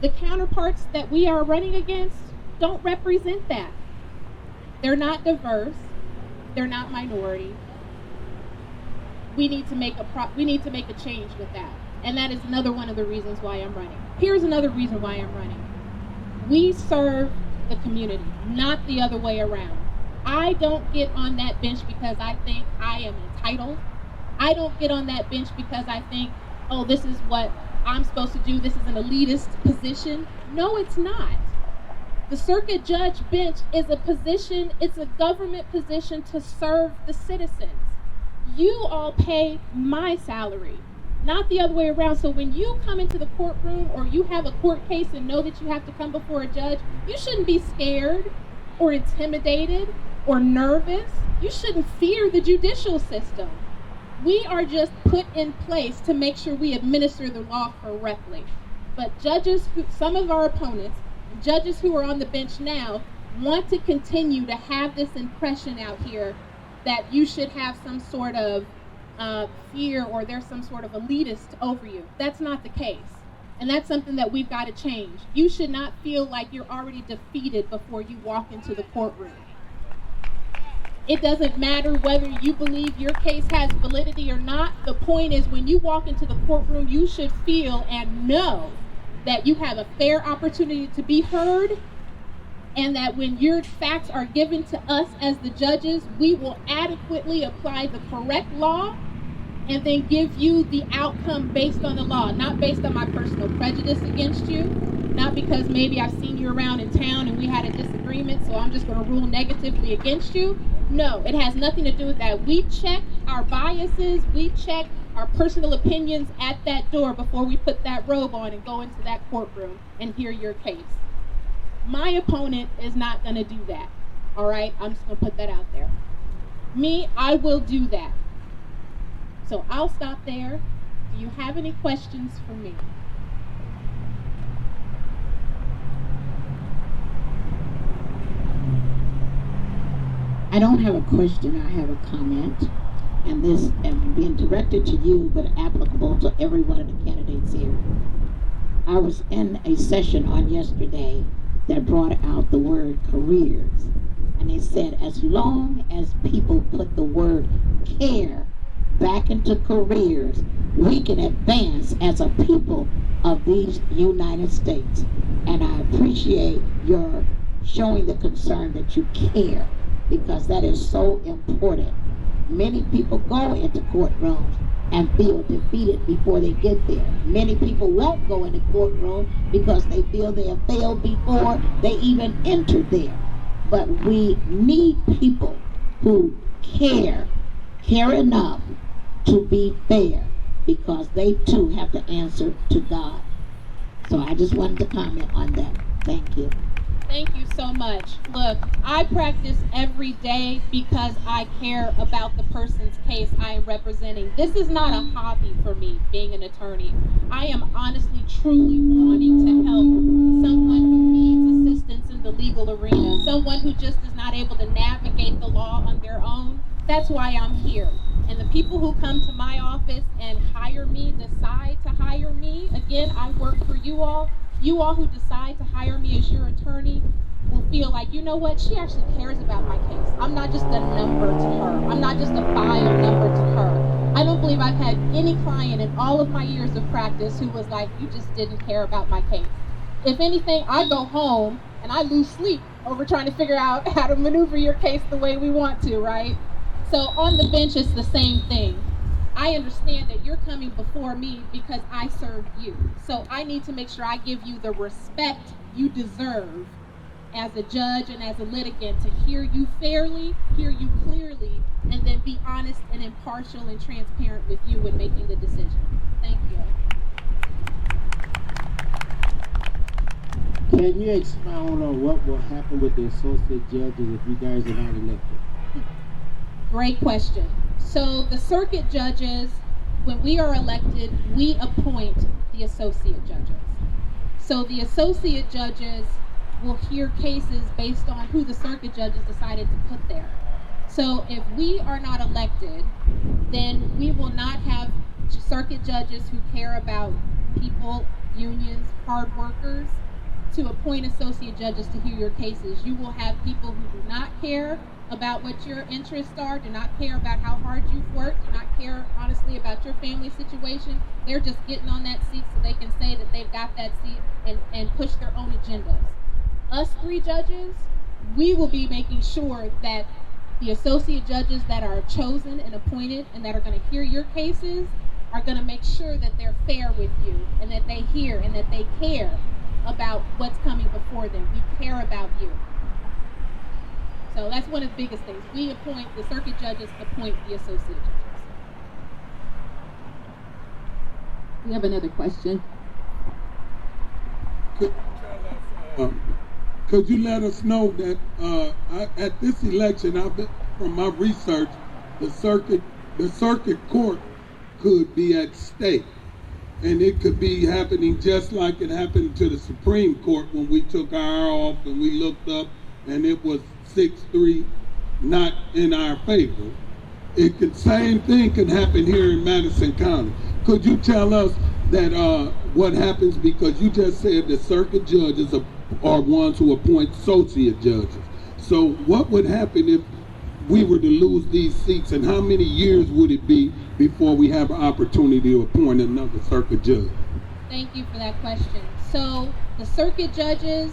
Speaker 8: The counterparts that we are running against don't represent that. They're not diverse. They're not minority. We need to make a change with that. And that is another one of the reasons why I'm running. Here's another reason why I'm running. We serve the community, not the other way around. I don't get on that bench because I think I am entitled. I don't get on that bench because I think, oh, this is what I'm supposed to do. This is an elitist position. No, it's not. The circuit judge bench is a position, it's a government position to serve the citizens. You all pay my salary, not the other way around. So when you come into the courtroom or you have a court case and know that you have to come before a judge, you shouldn't be scared or intimidated or nervous. You shouldn't fear the judicial system. We are just put in place to make sure we administer the law correctly. But judges, some of our opponents, judges who are on the bench now, want to continue to have this impression out here that you should have some sort of fear or there's some sort of elitist over you. That's not the case. And that's something that we've got to change. You should not feel like you're already defeated before you walk into the courtroom. It doesn't matter whether you believe your case has validity or not. The point is, when you walk into the courtroom, you should feel and know that you have a fair opportunity to be heard, and that when your facts are given to us as the judges, we will adequately apply the correct law and then give you the outcome based on the law, not based on my personal prejudice against you, not because maybe I've seen you around in town and we had a disagreement, so I'm just going to rule negatively against you. No, it has nothing to do with that. We check our biases, we check our personal opinions at that door before we put that robe on and go into that courtroom and hear your case. My opponent is not going to do that, all right? I'm just going to put that out there. Me, I will do that. So I'll stop there. Do you have any questions for me?
Speaker 6: I don't have a question, I have a comment. And this is being directed to you, but applicable to every one of the candidates here. I was in a session on yesterday that brought out the word careers. And they said, as long as people put the word care back into careers, we can advance as a people of these United States. And I appreciate your showing the concern that you care, because that is so important. Many people go into courtrooms and feel defeated before they get there. Many people won't go into courtroom because they feel they have failed before they even enter there. But we need people who care enough to be fair, because they too have to answer to God. So I just wanted to comment on that. Thank you.
Speaker 8: Thank you so much. Look, I practice every day because I care about the person's case I am representing. This is not a hobby for me, being an attorney. I am honestly, truly wanting to help someone who needs assistance in the legal arena, someone who just is not able to navigate the law on their own. That's why I'm here. And the people who come to my office and hire me, decide to hire me, again, I work for you all. You all who decide to hire me as your attorney will feel like, you know what, she actually cares about my case. I'm not just a number to her. I'm not just a file number to her. I don't believe I've had any client in all of my years of practice who was like, you just didn't care about my case. If anything, I go home and I lose sleep over trying to figure out how to maneuver your case the way we want to, right? So on the bench, it's the same thing. I understand that you're coming before me because I served you. So I need to make sure I give you the respect you deserve as a judge and as a litigant, to hear you fairly, hear you clearly, and then be honest and impartial and transparent with you when making the decision. Thank you.
Speaker 3: Can you expound on what will happen with the associate judges if you guys are not elected?
Speaker 8: Great question. So the circuit judges when we are elected, we appoint the associate judges. So the associate judges will hear cases based on who the circuit judges decided to put there. So if we are not elected, then we will not have circuit judges who care about people, unions, hard workers, to appoint associate judges to hear your cases. You will have people who do not care about what your interests are, do not care about how hard you've worked, do not care honestly about your family situation. They're just getting on that seat so they can say that they've got that seat and push their own agendas. Us three judges, we will be making sure that the associate judges that are chosen and appointed and that are going to hear your cases are going to make sure that they're fair with you and that they hear and that they care about what's coming before them. We care about you. So that's one of the biggest things. We appoint, the circuit judges appoint the associate judges.
Speaker 1: We have another question.
Speaker 9: Could you let us know that at this election, from my research, the circuit court could be at stake, and it could be happening just like it happened to the Supreme Court when we took our off and we looked up and it was 6-3 not in our favor. Same thing could happen here in Madison County. Could you tell us that what happens, because you just said the circuit judges are ones who appoint associate judges. So what would happen if we were to lose these seats, and how many years would it be before we have an opportunity to appoint another circuit judge?
Speaker 8: Thank you for that question. So the circuit judges,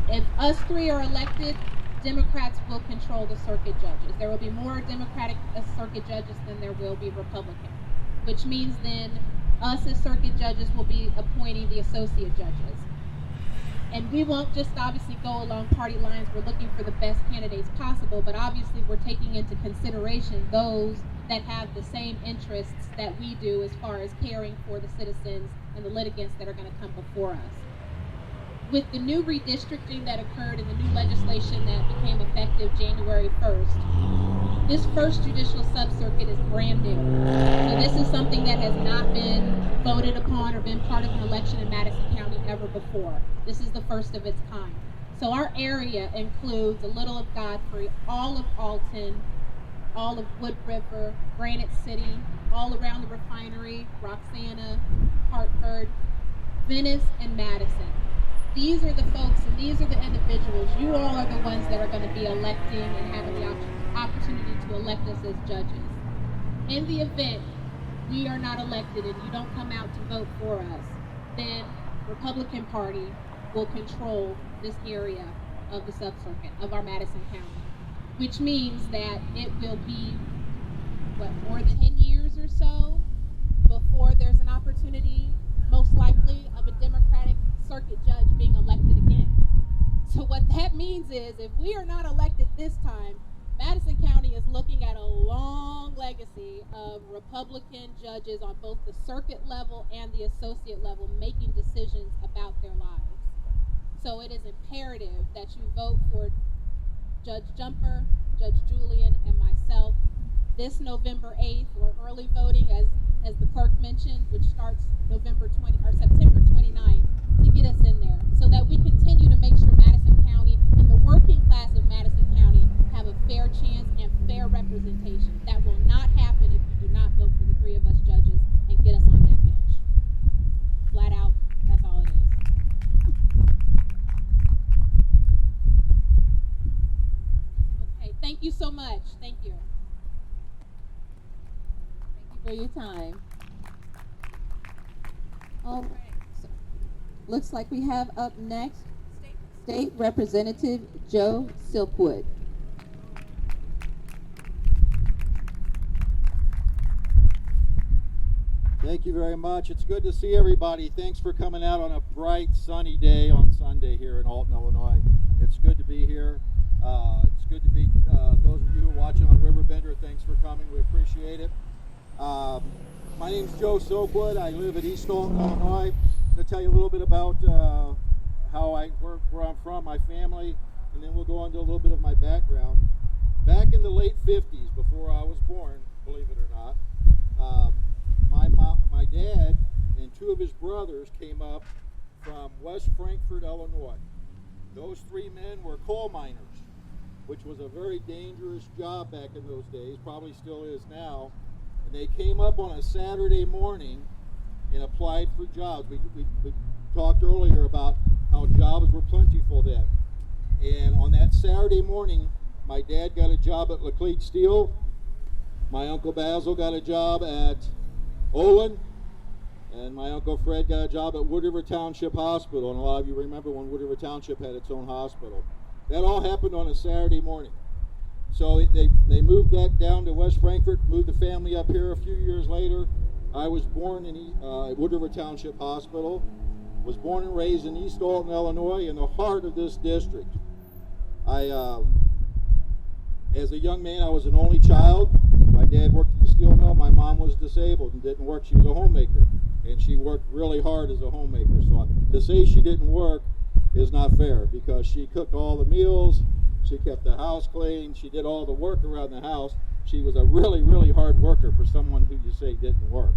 Speaker 8: if us three are elected, Democrats will control the circuit judges. There will be more Democratic circuit judges than there will be Republican, which means then us as circuit judges will be appointing the associate judges. And we won't just obviously go along party lines. We're looking for the best candidates possible, but obviously we're taking into consideration those that have the same interests that we do as far as caring for the citizens and the litigants that are going to come before us. With the new redistricting that occurred and the new legislation that became effective January 1st, this first judicial sub-circuit is brand new. So this is something that has not been voted upon or been part of an election in Madison County ever before. This is the first of its kind. So our area includes a little of Godfrey, all of Alton, all of Wood River, Granite City, all around the refinery, Roxana, Hartford, Venice, and Madison. These are the folks and these are the individuals. You all are the ones that are going to be electing and having the opportunity to elect us as judges. In the event we are not elected and you don't come out to vote for us, then Republican Party will control this area of the sub-circuit of our Madison County, which means that it will be, more than 10 years or so before there's an opportunity, most likely, of a Democratic circuit judge being elected again. So what that means is, if we are not elected this time, Madison County is looking at a long legacy of Republican judges on both the circuit level and the associate level making decisions about their lives. So it is imperative that you vote for Judge Jumper, Judge Julian, and myself this November 8th, or early voting, as the clerk mentioned, which starts September 29th, to get us in there, so that we continue to make sure Madison County and the working class of Madison County have a fair chance and fair representation. That will not happen if you do not vote for the three of us judges and get us on that bench. Flat out, that's all it is. Okay, thank you so much. Thank you.
Speaker 1: Thank you for your time. All right. So, looks like we have up next State Representative Joe Silkwood.
Speaker 10: Thank you very much. It's good to see everybody. Thanks for coming out on a bright, sunny day on Sunday here in Alton, Illinois. It's good to be here. It's good to be, those of you who are watching on RiverBender, thanks for coming. We appreciate it. My name's Joe Silkwood. I live in East Alton, Illinois. I'm going to tell you a little bit about where I'm from, my family, and then we'll go into a little bit of my background. Back in the late 50s, before I was born, believe it or not, dad and two of his brothers came up from West Frankfort, Illinois. Those three men were coal miners, which was a very dangerous job back in those days, probably still is now. And they came up on a Saturday morning and applied for jobs. We talked earlier about how jobs were plentiful then. And on that Saturday morning, my dad got a job at Laclede Steel. My Uncle Basil got a job at Olin. And my Uncle Fred got a job at Wood River Township Hospital. And a lot of you remember when Wood River Township had its own hospital. That all happened on a Saturday morning. So they moved back down to West Frankfort, moved the family up here a few years later. I was born in Wood River Township Hospital. Was born and raised in East Alton, Illinois, in the heart of this district. As a young man, I was an only child. My dad worked at the steel mill. My mom was disabled and didn't work. She was a homemaker, and she worked really hard as a homemaker. So to say she didn't work is not fair, because she cooked all the meals, she kept the house clean, she did all the work around the house. She was a really, really hard worker for someone who you say didn't work.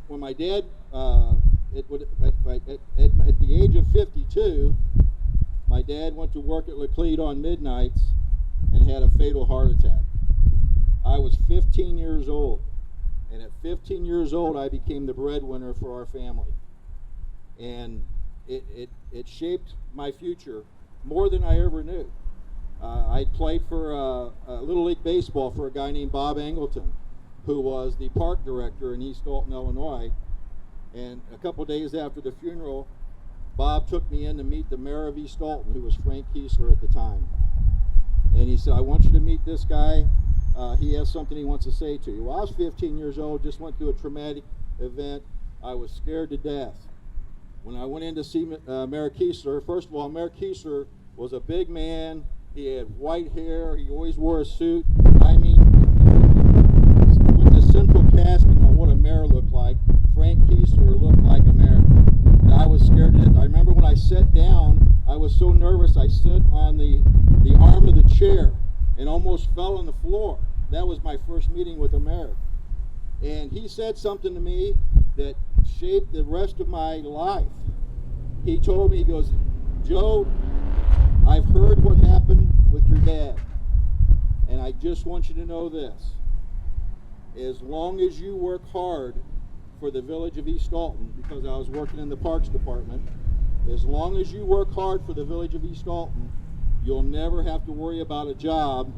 Speaker 10: When my dad, at the age of 52, my dad went to work at Laclede on midnights and had a fatal heart attack. I was 15 years old, and at 15 years old, I became the breadwinner for our family. And it shaped my future more than I ever knew. I played for Little League Baseball for a guy named Bob Angleton, who was the park director in East Alton, Illinois. And a couple days after the funeral, Bob took me in to meet the mayor of East Alton, who was Frank Kiesler at the time. And he said, I want you to meet this guy. He has something he wants to say to you. Well, I was 15 years old, just went through a traumatic event. I was scared to death. When I went in to see Mayor Kiesler, first of all, Mayor Kiesler was a big man. He had white hair. He always wore a suit. I mean, with the central casting on what a mayor looked like, Frank Kiesler looked like a mayor. And I was scared to death. I remember when I sat down, I was so nervous, I sat on the arm of the chair and almost fell on the floor. That was my first meeting with the mayor. And he said something to me that shaped the rest of my life. He told me, he goes, Joe, I've heard what happened with your dad, and I just want you to know this. As long as you work hard for the village of East Alton, because I was working in the Parks Department, as long as you work hard for the village of East Alton, you'll never have to worry about a job,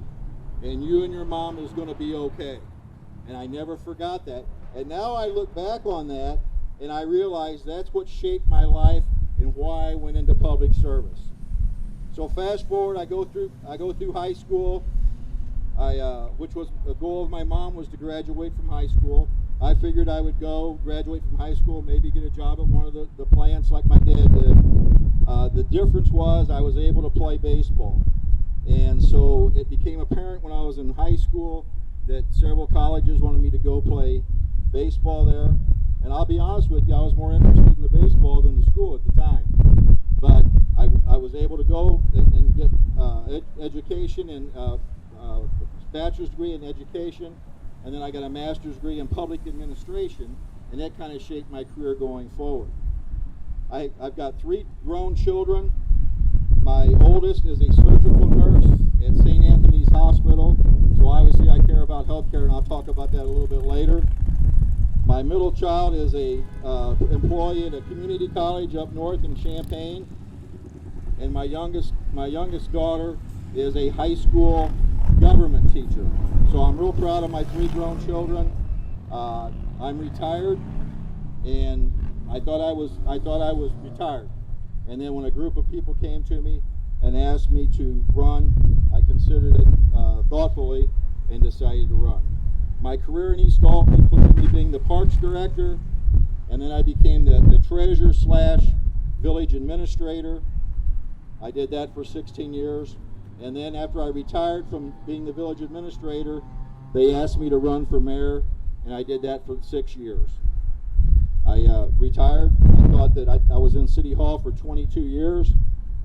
Speaker 10: and you and your mom is going to be okay. And I never forgot that. And now I look back on that, and I realize that's what shaped my life and why I went into public service. So fast forward, I go through high school, which was a goal of my mom, was to graduate from high school. I figured I would go graduate from high school, maybe get a job at one of the plants like my dad did. The difference was I was able to play baseball. And so it became apparent when I was in high school that several colleges wanted me to go play baseball there. And I'll be honest with you, I was more interested in the baseball than the school at the time. But I was able to go and get education and bachelor's degree in education, and then I got a master's degree in public administration, and that kind of shaped my career going forward. I've got 3 grown children. My oldest is a surgical nurse at St. Anthony's Hospital, so obviously I care about healthcare, and I'll talk about that a little bit later. My middle child is a employee at a community college up north in Champaign, and my youngest daughter is a high school government teacher. So I'm real proud of my 3 grown children. I'm retired, and I thought I was retired. And then when a group of people came to me and asked me to run, I considered it thoughtfully and decided to run. My career in East Alton included me being the parks director, and then I became the treasurer/village administrator. I did that for 16 years. And then after I retired from being the village administrator, they asked me to run for mayor, and I did that for 6 years. I retired. I thought that I was in City Hall for 22 years.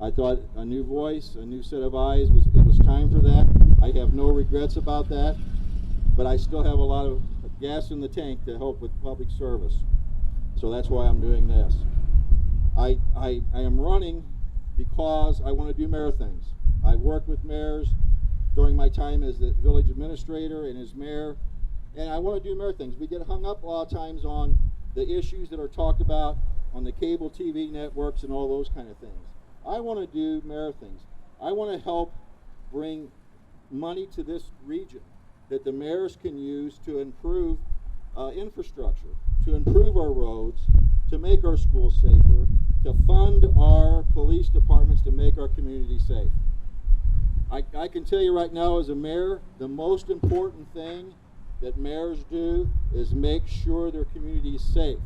Speaker 10: I thought a new voice, a new set of eyes, it was time for that. I have no regrets about that, but I still have a lot of gas in the tank to help with public service. So that's why I'm doing this. I am running because I want to do mayor things. I've worked with mayors during my time as the village administrator and as mayor, and I want to do mayor things. We get hung up a lot of times on the issues that are talked about on the cable TV networks and all those kind of things. I want to do mayor things. I want to help bring money to this region that the mayors can use to improve infrastructure, to improve our roads, to make our schools safer, to fund our police departments to make our community safe. I can tell you right now as a mayor, the most important thing that mayors do is make sure their community is safe.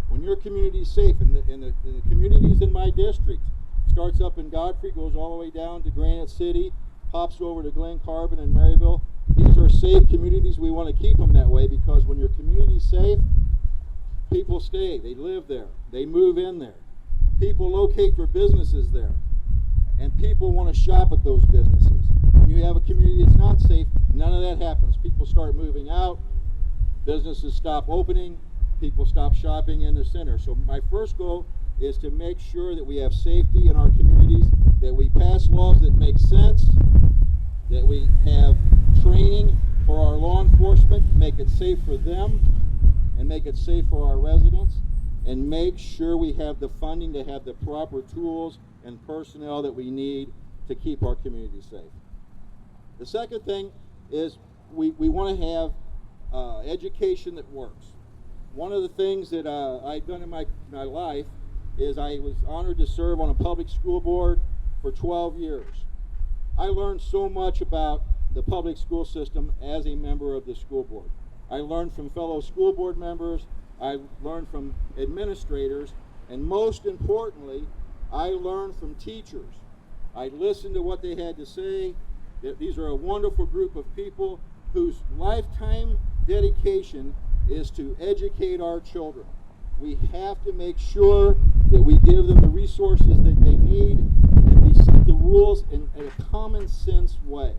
Speaker 10: When your community is safe, and the communities in my district, starts up in Godfrey, goes all the way down to Granite City, pops over to Glen Carbon and Maryville. These are safe communities. We want to keep them that way because when your community is safe, people stay, they live there, they move in there. People locate their businesses there, and people want to shop at those businesses. When you have a community that's not safe, none of that happens. People start moving out, businesses stop opening, people stop shopping in the center. So my first goal is to make sure that we have safety in our communities, that we pass laws that make sense, that we have training for our law enforcement, make it safe for them, and make it safe for our residents, and make sure we have the funding to have the proper tools and personnel that we need to keep our community safe. The second thing is we want to have education that works. One of the things that I've done in my life is I was honored to serve on a public school board for 12 years. I learned so much about the public school system as a member of the school board. I learned from fellow school board members, I learned from administrators, and most importantly, I learned from teachers. I listened to what they had to say. These are a wonderful group of people whose lifetime dedication is to educate our children. We have to make sure that we give them the resources that they need, and we set the rules in a common sense way.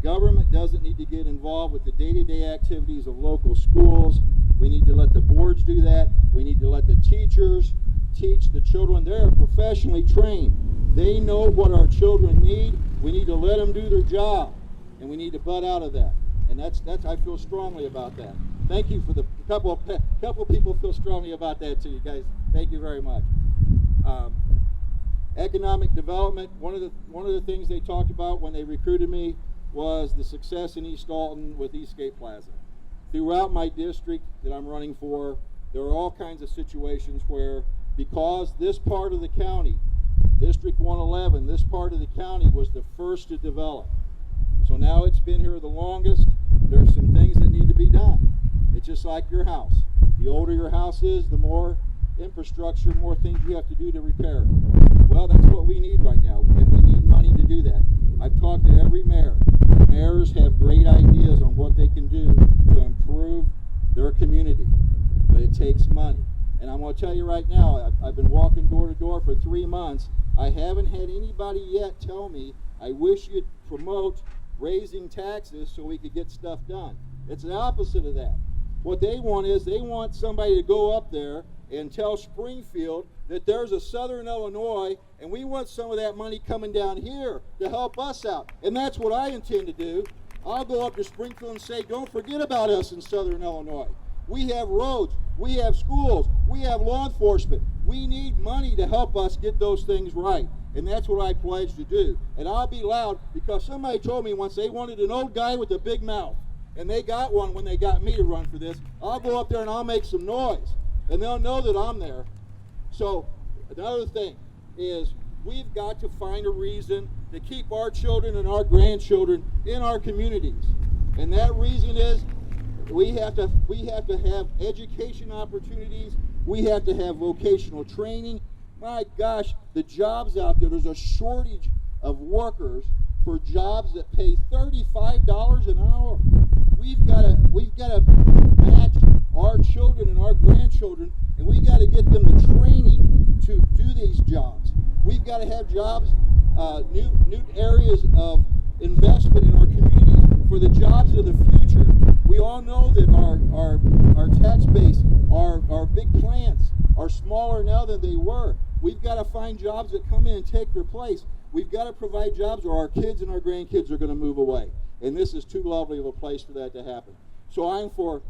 Speaker 10: Government doesn't need to get involved with the day-to-day activities of local schools. We need to let the boards do that. We need to let the teachers teach the children. They're professionally trained. They know what our children need. We need to let them do their job, and we need to butt out of that. And that's I feel strongly about that. Thank you for the couple people feel strongly about that too, you guys. Thank you very much. Economic development. One of the things they talked about when they recruited me was the success in East Alton with Eastgate Plaza. Throughout my district that I'm running for, there are all kinds of situations where, because this part of the county, District 111, this part of the county was the first to develop. So now it's been here the longest. There's some things that need to be done. It's just like your house. The older your house is, the more infrastructure, more things you have to do to repair it. Well, that's what we need right now, and we need money to do that. I've talked to every mayor. Mayors have great ideas on what they can do to improve their community, but it takes money. And I'm going to tell you right now, I've been walking door to door for 3 months. I haven't had anybody yet tell me, I wish you'd promote raising taxes so we could get stuff done. It's the opposite of that. What they want is they want somebody to go up there and tell Springfield that there's a Southern Illinois and we want some of that money coming down here to help us out. And that's what I intend to do. I'll go up to Springfield and say, don't forget about us in Southern Illinois. We have roads, we have schools, we have law enforcement. We need money to help us get those things right. And that's what I pledge to do. And I'll be loud because somebody told me once they wanted an old guy with a big mouth. And they got one when they got me to run for this. I'll go up there and I'll make some noise. And they'll know that I'm there. So another thing is we've got to find a reason to keep our children and our grandchildren in our communities. And that reason is we have to have education opportunities. We have to have vocational training. My gosh, the jobs out there, there's a shortage of workers for jobs that pay $35 an hour. We've got to match our children and our grandchildren, and we got to get them the training to do these jobs. We've got to have jobs, new areas of investment in our communities for for the jobs of the future. We all know that our tax base, our big plants are smaller now than they were. We've got to find jobs that come in and take their place. We've got to provide jobs or our kids and our grandkids are going to move away. And this is too lovely of a place for that to happen. So I'm for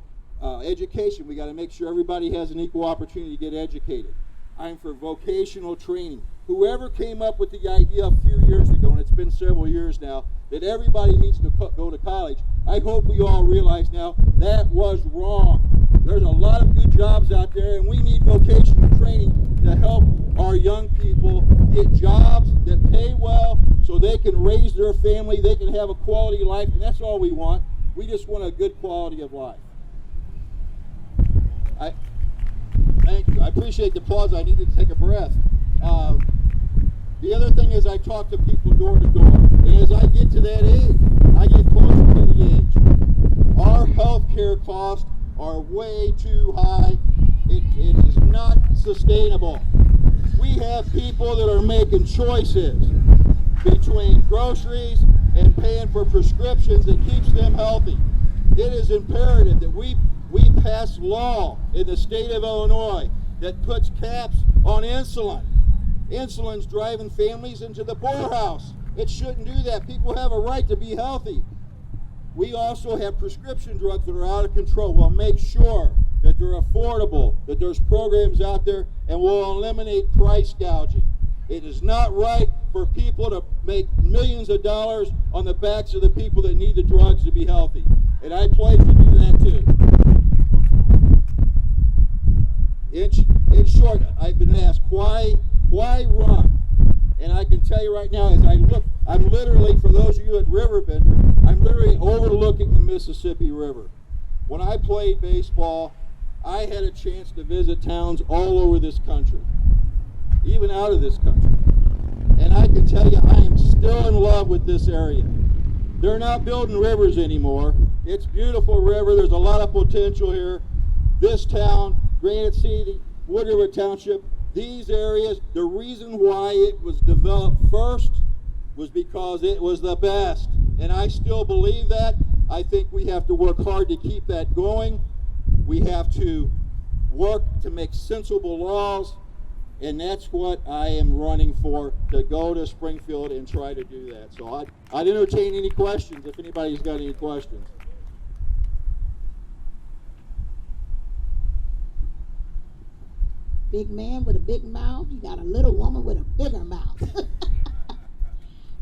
Speaker 10: education. We got to make sure everybody has an equal opportunity to get educated. I'm for vocational training. Whoever came up with the idea a few years ago, and it's been several years now, that everybody needs to go to college, I hope we all realize now that was wrong. There's a lot of good jobs out there, and we need vocational training to help our young people get jobs that pay well so they can raise their family, they can have a quality life, and that's all we want. We just want a good quality of life. Thank you. I appreciate the applause. I needed to take a breath. The other thing is I talk to people door to door, and as I get to that age, I get closer to the age. Our health care costs are way too high. It is not sustainable. We have people that are making choices between groceries and paying for prescriptions that keeps them healthy. It is imperative that we pass law in the state of Illinois that puts caps on insulin. Insulin's driving families into the poorhouse. It shouldn't do that. People have a right to be healthy. We also have prescription drugs that are out of control. We'll make sure that they're affordable, that there's programs out there, and we'll eliminate price gouging. It is not right for people to make millions of dollars on the backs of the people that need the drugs to be healthy. And I pledge to do that too. In short, I've been asked, why run? And I can tell you right now, as I look, I'm literally, for those of you at RiverBender, I'm literally overlooking the Mississippi River. When I played baseball, I had a chance to visit towns all over this country, even out of this country. And I can tell you, I am still in love with this area. They're not building rivers anymore. It's a beautiful river. There's a lot of potential here. This town, Granite City, Wood River Township, these areas, the reason why it was developed first was because it was the best. And I still believe that. I think we have to work hard to keep that going. We have to work to make sensible laws, and that's what I am running for, to go to Springfield and try to do that. So I'd entertain any questions if anybody's got any questions.
Speaker 6: Big man with a big mouth, you got a little woman with a bigger mouth.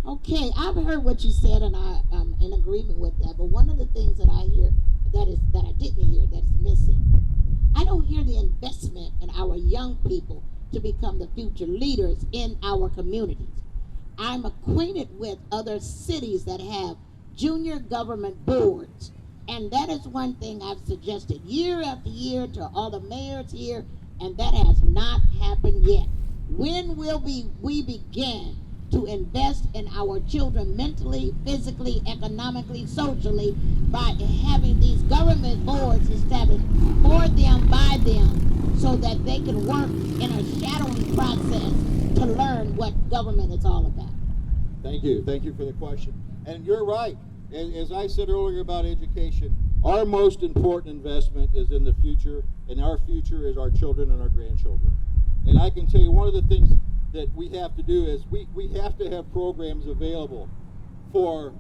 Speaker 6: Okay, I've heard what you said, and I'm in agreement with that. But one of the things that I hear that I didn't hear that's missing, I don't hear the investment in our young people to become the future leaders in our communities. I'm acquainted with other cities that have junior government boards, and that is one thing I've suggested year after year to all the mayors here, and that has not happened yet. When will we begin to invest in our children mentally, physically, economically, socially, by having these government boards established for them, by them, so that they can work in a shadowing process to learn what government is all about?
Speaker 10: Thank you. Thank you for the question. And you're right. As I said earlier about education, our most important investment is in the future, and our future is our children and our grandchildren. And I can tell you one of the things that we have to do is we have to have programs available for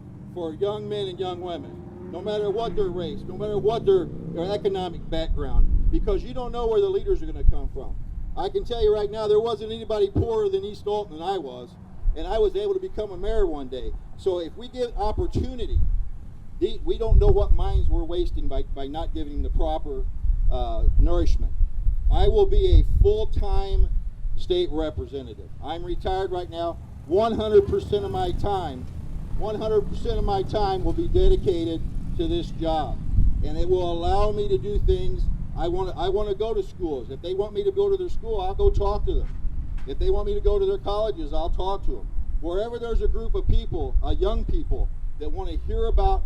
Speaker 10: young men and young women, no matter what their race, no matter what their economic background, because you don't know where the leaders are going to come from. I can tell you right now, there wasn't anybody poorer than East Alton than I was, and I was able to become a mayor one day. So if we give opportunity, we don't know what minds we're wasting by not giving the proper nourishment. I will be a full-time state representative. I'm retired right now. 100% of my time will be dedicated to this job, and it will allow me to do things. I want to go to schools. If they want me to go to their school, I'll go talk to them. If they want me to go to their colleges, I'll talk to them. Wherever there's a group of people, young people, that want to hear about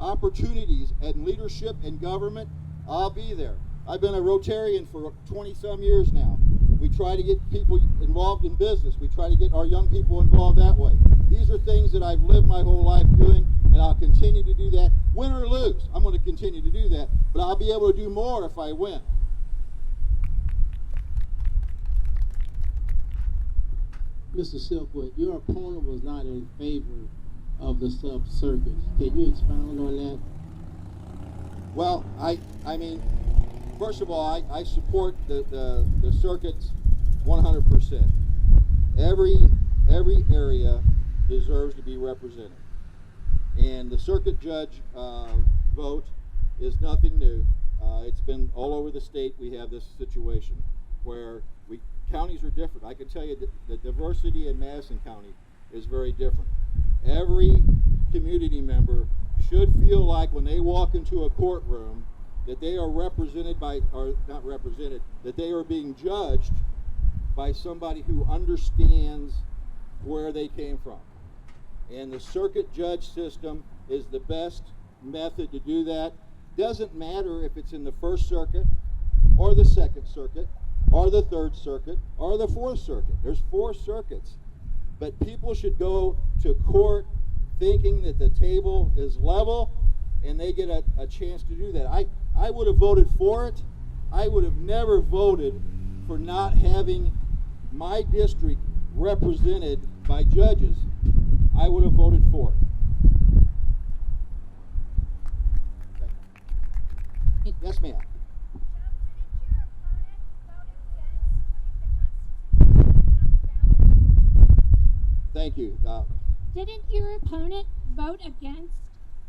Speaker 10: opportunities and leadership and government, I'll be there. I've been a Rotarian for 20-some years now. We try to get people involved in business. We try to get our young people involved that way. These are things that I've lived my whole life doing, and I'll continue to do that. Win or lose, I'm going to continue to do that, but I'll be able to do more if I win.
Speaker 3: Mr. Silkwood, your opponent was not in favor of the sub-circuits. Can you expound on that?
Speaker 10: Well, I mean, first of all, I support the circuits 100%. Every area deserves to be represented. And the circuit judge vote is nothing new. It's been all over the state. We have this situation where counties are different. I can tell you that the diversity in Madison County is very different. Every community member should feel like when they walk into a courtroom that they are represented by, or not represented, that they are being judged by somebody who understands where they came from. And the circuit judge system is the best method to do that. Doesn't matter if it's in the First Circuit or the Second Circuit or the Third Circuit or the Fourth Circuit. There's 4 circuits. But people should go to court thinking that the table is level and they get a chance to do that. I would have voted for it. I would have never voted for not having my district represented by judges. I would have voted for it. Yes, ma'am. Thank you.
Speaker 5: Didn't your opponent vote against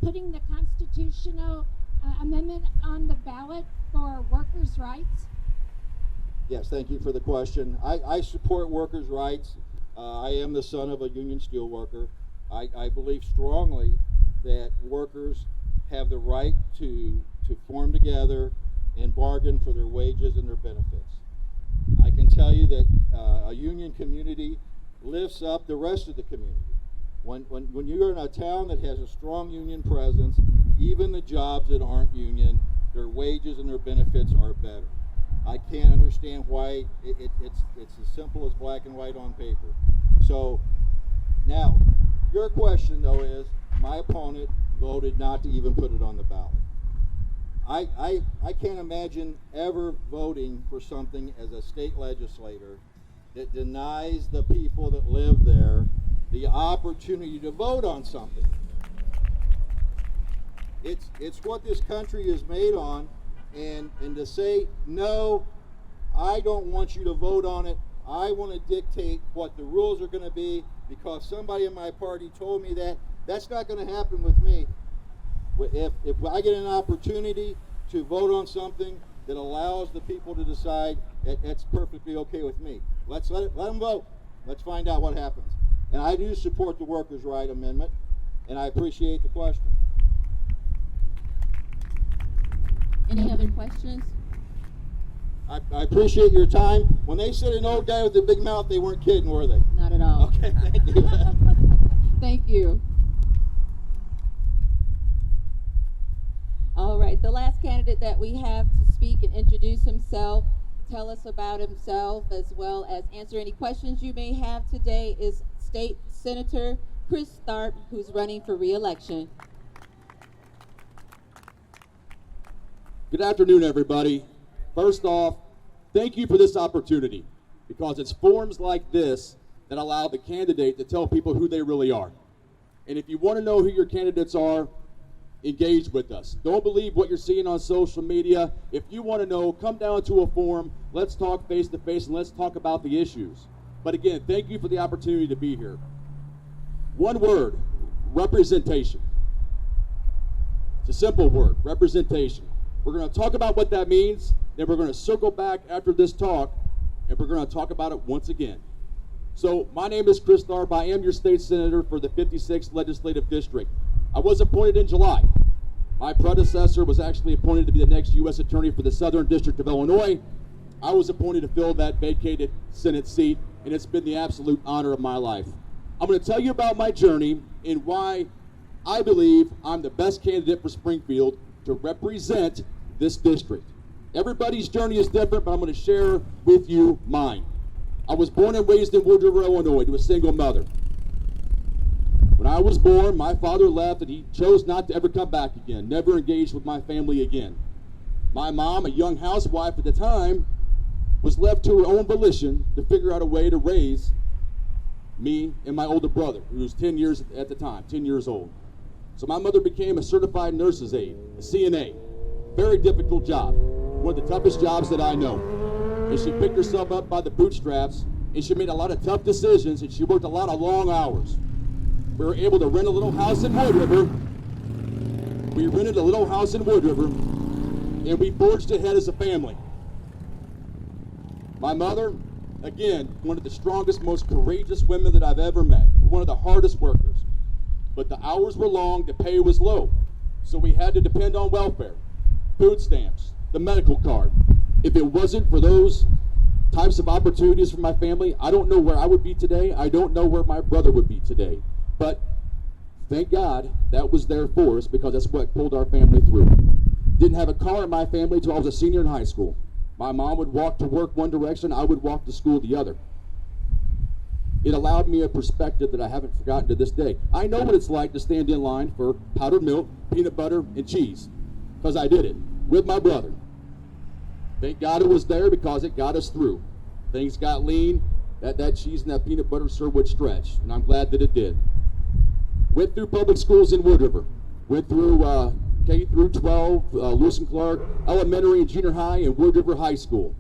Speaker 5: putting the constitutional amendment on the ballot for workers' rights?
Speaker 10: Yes, thank you for the question. I support workers' rights. I am the son of a union steelworker. I believe strongly that workers have the right to form together and bargain for their wages and their benefits. I can tell you that a union community lifts up the rest of the community. When you're in a town that has a strong union presence, even the jobs that aren't union, their wages and their benefits are better. I can't understand why it's as simple as black and white on paper. So now, your question though is, my opponent voted not to even put it on the ballot. I can't imagine ever voting for something as a state legislator that denies the people that live there the opportunity to vote on something. It's what this country is made on, and to say, no, I don't want you to vote on it, I want to dictate what the rules are going to be because somebody in my party told me that, that's not going to happen with me. If I get an opportunity to vote on something that allows the people to decide, that's perfectly okay with me. Let them vote. Let's find out what happens. And I do support the workers' right amendment, and I appreciate the question.
Speaker 1: Any other questions?
Speaker 10: I appreciate your time. When they said an old guy with a big mouth, they weren't kidding, were they?
Speaker 1: Not at all.
Speaker 10: Okay, thank you.
Speaker 1: Thank you. All right, the last candidate that we have to speak and introduce himself, tell us about himself, as well as answer any questions you may have today is State Senator Chris Tharp, who's running for re-election.
Speaker 11: Good afternoon, everybody. First off, thank you for this opportunity, because it's forums like this that allow the candidate to tell people who they really are. And if you want to know who your candidates are, engage with us. Don't believe what you're seeing on social media. If you want to know, come down to a forum, let's talk face to face, and let's talk about the issues. But again, thank you for the opportunity to be here. One word, representation. It's a simple word, representation. We're going to talk about what that means, then we're going to circle back after this talk, and we're going to talk about it once again. So, my name is Chris Tharp. I am your state senator for the 56th Legislative District. I was appointed in July. My predecessor was actually appointed to be the next U.S. Attorney for the Southern District of Illinois. I was appointed to fill that vacated Senate seat, and it's been the absolute honor of my life. I'm going to tell you about my journey and why I believe I'm the best candidate for Springfield to represent this district. Everybody's journey is different, but I'm going to share with you mine. I was born and raised in Wood River, Illinois, to a single mother. When I was born, my father left and he chose not to ever come back again, never engaged with my family again. My mom, a young housewife at the time, was left to her own volition to figure out a way to raise me and my older brother, who was 10 years at the time, 10 years old. So my mother became a certified nurse's aide, a CNA. Very difficult job, one of the toughest jobs that I know. And she picked herself up by the bootstraps, and she made a lot of tough decisions, and she worked a lot of long hours. We were able to rent a little house in Wood River. We rented a little house in Wood River, and we forged ahead as a family. My mother, again, one of the strongest, most courageous women that I've ever met, one of the hardest workers. But the hours were long, the pay was low, so we had to depend on welfare, food stamps, the medical card. If it wasn't for those types of opportunities for my family, I don't know where I would be today. I don't know where my brother would be today. But thank God that was there for us, because that's what pulled our family through. Didn't have a car in my family until I was a senior in high school. My mom would walk to work one direction, I would walk to school the other. It allowed me a perspective that I haven't forgotten to this day. I know what it's like to stand in line for powdered milk, peanut butter, and cheese, because I did it with my brother. Thank God it was there, because it got us through. Things got lean, that cheese and that peanut butter sure would stretch, and I'm glad that it did. Went through public schools in Wood River. Went through K through 12, Lewis and Clark, elementary and junior high, and Wood River High School.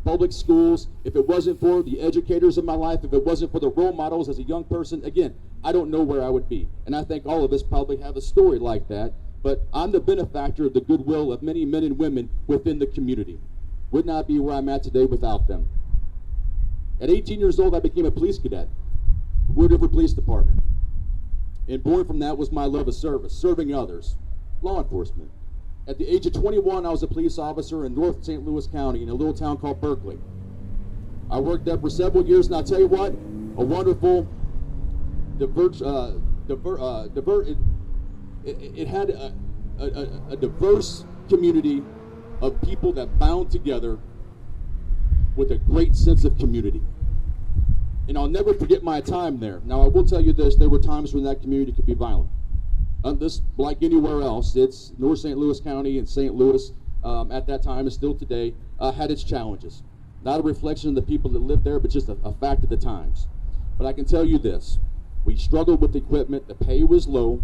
Speaker 11: Public schools, if it wasn't for the educators in my life, if it wasn't for the role models as a young person, again, I don't know where I would be. And I think all of us probably have a story like that, but I'm the benefactor of the goodwill of many men and women within the community. Would not be where I'm at today without them. At 18 years old, I became a police cadet, Wood River Police Department. And born from that was my love of service, serving others, law enforcement. At the age of 21, I was a police officer in North St. Louis County in a little town called Berkeley. I worked there for several years, and I'll tell you what, a wonderful, it had a diverse community of people that bound together with a great sense of community. And I'll never forget my time there. Now, I will tell you this, there were times when that community could be violent. This, like anywhere else, it's North St. Louis County and St. Louis at that time and still today had its challenges. Not a reflection of the people that lived there, but just a fact of the times. But I can tell you this, we struggled with equipment, the pay was low,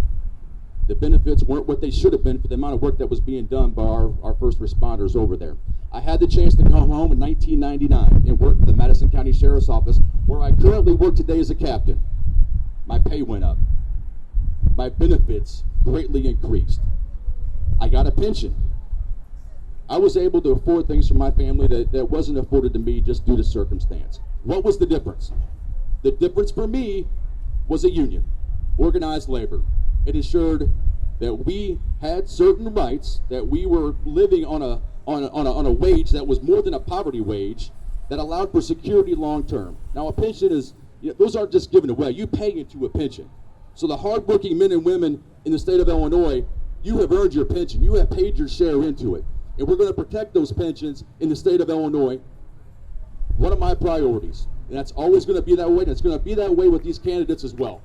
Speaker 11: the benefits weren't what they should have been for the amount of work that was being done by our first responders over there. I had the chance to come home in 1999 and work for the Madison County Sheriff's Office, where I currently work today as a captain. My pay went up. My benefits greatly increased. I got a pension. I was able to afford things for my family that wasn't afforded to me just due to circumstance. What was the difference? The difference for me was a union, organized labor. It ensured that we had certain rights, that we were living on a wage that was more than a poverty wage, that allowed for security long term. Now a pension is, those aren't just given away, you pay into a pension. So the hardworking men and women in the state of Illinois, you have earned your pension. You have paid your share into it. And we're going to protect those pensions in the state of Illinois. One of my priorities. And that's always going to be that way, and it's going to be that way with these candidates as well.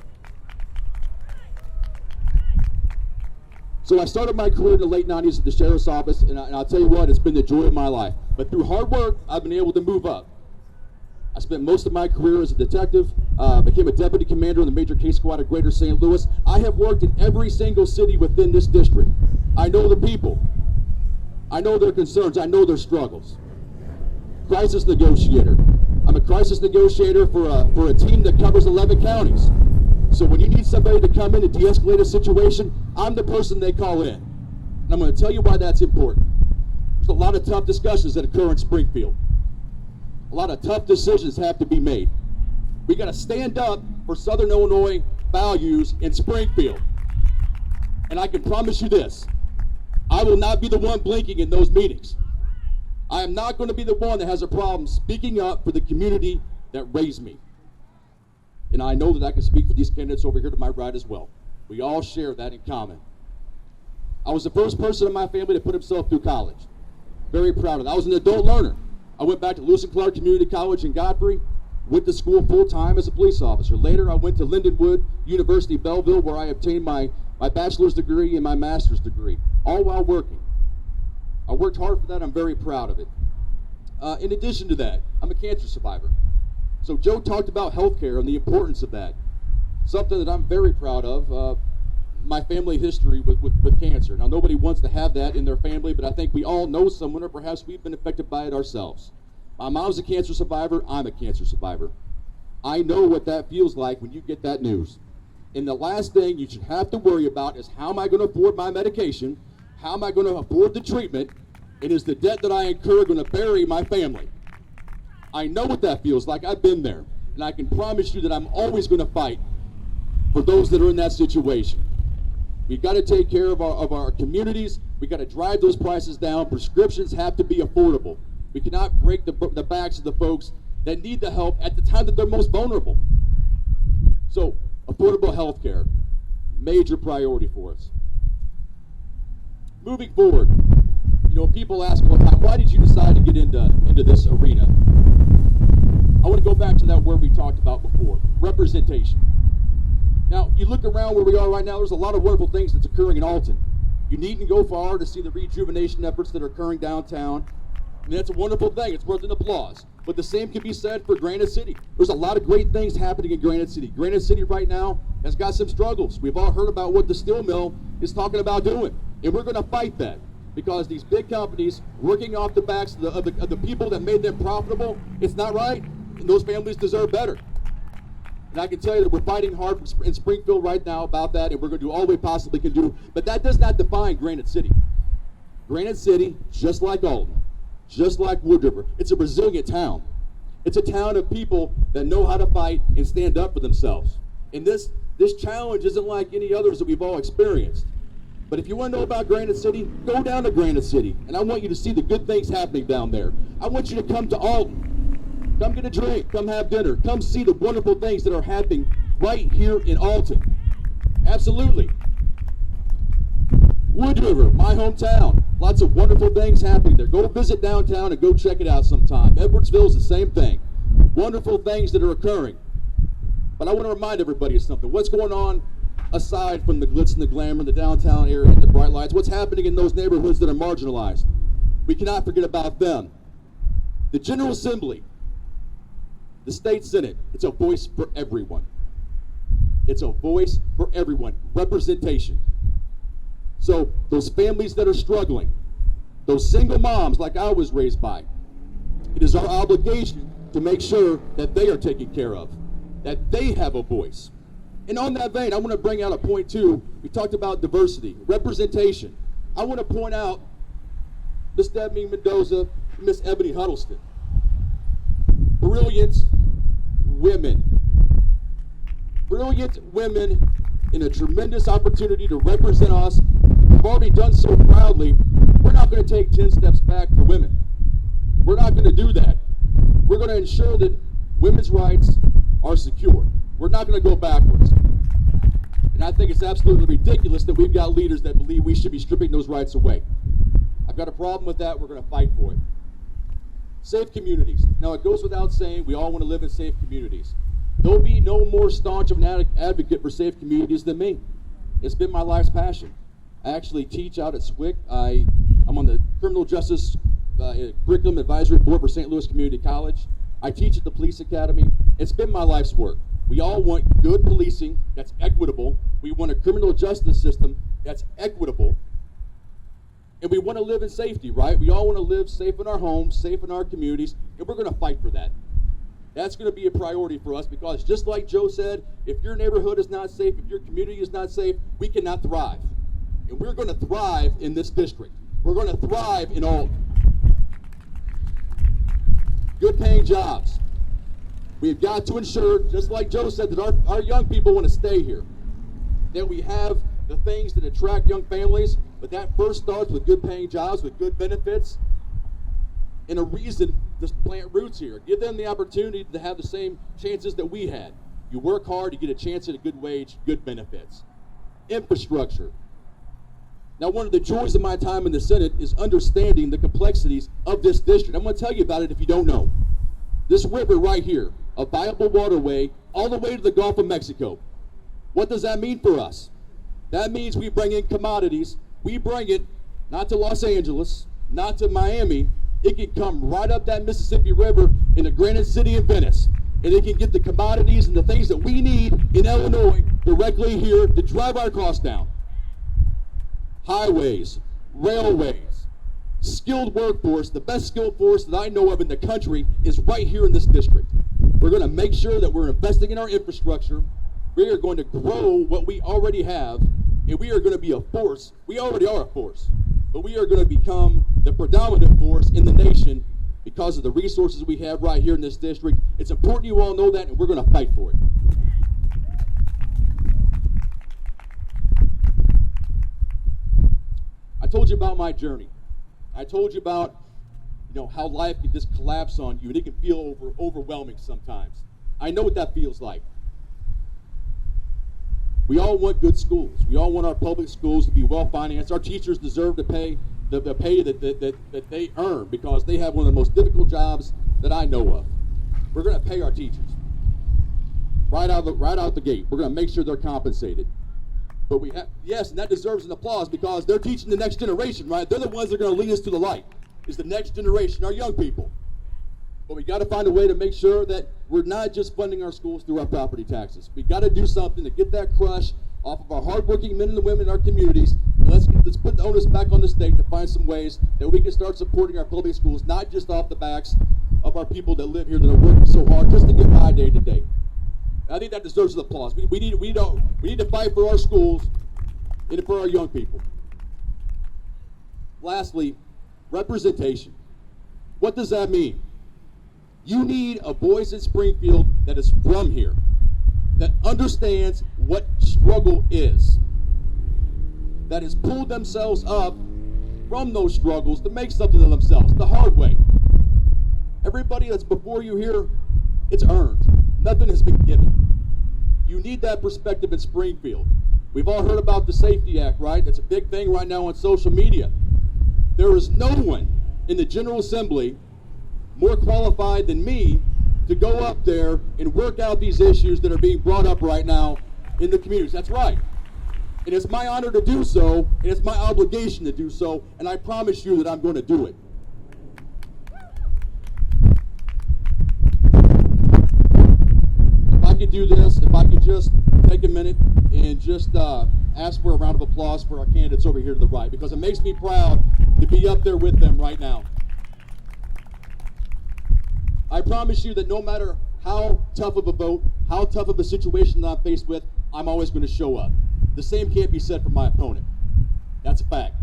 Speaker 11: So I started my career in the late 90s at the Sheriff's Office, and I'll tell you what, it's been the joy of my life. But through hard work, I've been able to move up. I spent most of my career as a detective, became a deputy commander in the major case squad of Greater St. Louis. I have worked in every single city within this district. I know the people. I know their concerns. I know their struggles. Crisis negotiator. I'm a crisis negotiator for a team that covers 11 counties. So when you need somebody to come in and de-escalate a situation, I'm the person they call in. And I'm going to tell you why that's important. There's a lot of tough discussions that occur in Springfield. A lot of tough decisions have to be made. We got to stand up for Southern Illinois values in Springfield. And I can promise you this, I will not be the one blinking in those meetings. I am not going to be the one that has a problem speaking up for the community that raised me. And I know that I can speak for these candidates over here to my right as well. We all share that in common. I was the first person in my family to put himself through college. Very proud of that. I was an adult learner. I went back to Lewis and Clark Community College in Godfrey, went to school full-time as a police officer. Later, I went to Lindenwood University, Belleville, where I obtained my bachelor's degree and my master's degree, all while working. I worked hard for that. I'm very proud of it. In addition to that, I'm a cancer survivor. So Joe talked about healthcare and the importance of that. Something that I'm very proud of, my family history with cancer. Now, nobody wants to have that in their family, but I think we all know someone, or perhaps we've been affected by it ourselves. My mom's a cancer survivor. I'm a cancer survivor. I know what that feels like when you get that news. And the last thing you should have to worry about is, how am I going to afford my medication? How am I going to afford the treatment? And is the debt that I incur going to bury my family? I know what that feels like. I've been there. And I can promise you that I'm always going to fight for those that are in that situation. We've got to take care of our communities. We've got to drive those prices down. Prescriptions have to be affordable. We cannot break the backs of the folks that need the help at the time that they're most vulnerable. So, affordable health care, major priority for us. Moving forward, you know, people ask all the time, why did you decide to get into this arena? I want to go back to that word we talked about before, representation. Now, you look around where we are right now, there's a lot of wonderful things that's occurring in Alton. You needn't go far to see the rejuvenation efforts that are occurring downtown. And that's a wonderful thing. It's worth an applause. But the same can be said for Granite City. There's a lot of great things happening in Granite City. Granite City right now has got some struggles. We've all heard about what the steel mill is talking about doing. And we're going to fight that, because these big companies working off the backs of the people that made them profitable, it's not right. And those families deserve better. And I can tell you that we're fighting hard in Springfield right now about that, and we're going to do all we possibly can do. But that does not define Granite City. Granite City, just like Alton, just like Wood River, it's a resilient town. It's a town of people that know how to fight and stand up for themselves. And this challenge isn't like any others that we've all experienced. But if you want to know about Granite City, go down to Granite City. And I want you to see the good things happening down there. I want you to come to Alton. Come get a drink, come have dinner, come see the wonderful things that are happening right here in Alton. Absolutely. Wood River, my hometown, lots of wonderful things happening there. Go visit downtown and go check it out sometime. Edwardsville's the same thing. Wonderful things that are occurring. But I want to remind everybody of something. What's going on aside from the glitz and the glamour, the downtown area and the bright lights? What's happening in those neighborhoods that are marginalized? We cannot forget about them. The General Assembly, the State Senate, it's a voice for everyone. It's a voice for everyone. Representation. So those families that are struggling, those single moms like I was raised by, it is our obligation to make sure that they are taken care of, that they have a voice. And on that vein, I want to bring out a point too. We talked about diversity, representation. I want to point out Miss Deborah Mendoza, Miss Ebony Huddleston. Brilliant women. Brilliant women in a tremendous opportunity to represent us. Have already done so proudly. We're not going to take 10 steps back for women. We're not going to do that. We're going to ensure that women's rights are secure. We're not going to go backwards. And I think it's absolutely ridiculous that we've got leaders that believe we should be stripping those rights away. I've got a problem with that. We're going to fight for it. Safe communities. Now, it goes without saying we all want to live in safe communities. There'll be no more staunch of an advocate for safe communities than me. It's been my life's passion. I actually teach out at SWIC. I'm on the Criminal Justice Curriculum Advisory Board for St. Louis Community College. I teach at the Police Academy. It's been my life's work. We all want good policing that's equitable. We want a criminal justice system that's equitable. And we want to live in safety, right? We all want to live safe in our homes, safe in our communities, and we're going to fight for that. That's going to be a priority for us, because just like Joe said, if your neighborhood is not safe, if your community is not safe, we cannot thrive. And we're going to thrive in this district. We're going to thrive in Alton. Good paying jobs. We've got to ensure, just like Joe said, that our young people want to stay here. That we have the things that attract young families, but that first starts with good paying jobs, with good benefits, and a reason to plant roots here. Give them the opportunity to have the same chances that we had. You work hard, you get a chance at a good wage, good benefits. Infrastructure. Now, one of the joys of my time in the Senate is understanding the complexities of this district. I'm going to tell you about it if you don't know. This river right here, a viable waterway all the way to the Gulf of Mexico. What does that mean for us? That means we bring in commodities. We bring it not to Los Angeles, not to Miami. It can come right up that Mississippi River into Granite City and Venice. And it can get the commodities and the things that we need in Illinois directly here to drive our costs down. Highways, railways, skilled workforce, the best skilled force that I know of in the country is right here in this district. We're going to make sure that we're investing in our infrastructure. We are going to grow what we already have, and we are going to be a force. We already are a force, but we are going to become the predominant force in the nation because of the resources we have right here in this district. It's important you all know that, and we're going to fight for it. I told you about my journey. I told you about, how life can just collapse on you, and it can feel overwhelming sometimes. I know what that feels like. We all want good schools. We all want our public schools to be well financed. Our teachers deserve to pay the pay that they earn because they have one of the most difficult jobs that I know of. We're going to pay our teachers right out the gate. We're going to make sure they're compensated. But yes, and that deserves an applause because they're teaching the next generation, right? They're the ones that are going to lead us to the light. Is the next generation, our young people. But we got to find a way to make sure that we're not just funding our schools through our property taxes. We got to do something to get that crush off of our hardworking men and women in our communities. And let's put the onus back on the state to find some ways that we can start supporting our public schools, not just off the backs of our people that live here that are working so hard just to get by day to day. I think that deserves an applause. We need to fight for our schools and for our young people. Lastly, representation. What does that mean? You need a voice in Springfield that is from here, that understands what struggle is, that has pulled themselves up from those struggles to make something of themselves the hard way. Everybody that's before you here, it's earned. Nothing has been given. You need that perspective in Springfield. We've all heard about the Safety Act, right? It's a big thing right now on social media. There is no one in the General Assembly more qualified than me to go up there and work out these issues that are being brought up right now in the communities. That's right. And it's my honor to do so, and it's my obligation to do so, and I promise you that I'm going to do it. If I could do this, if I could just take a minute and just ask for a round of applause for our candidates over here to the right, because it makes me proud to be up there with them right now. I promise you that no matter how tough of a vote, how tough of a situation that I'm faced with, I'm always going to show up. The same can't be said for my opponent. That's a fact.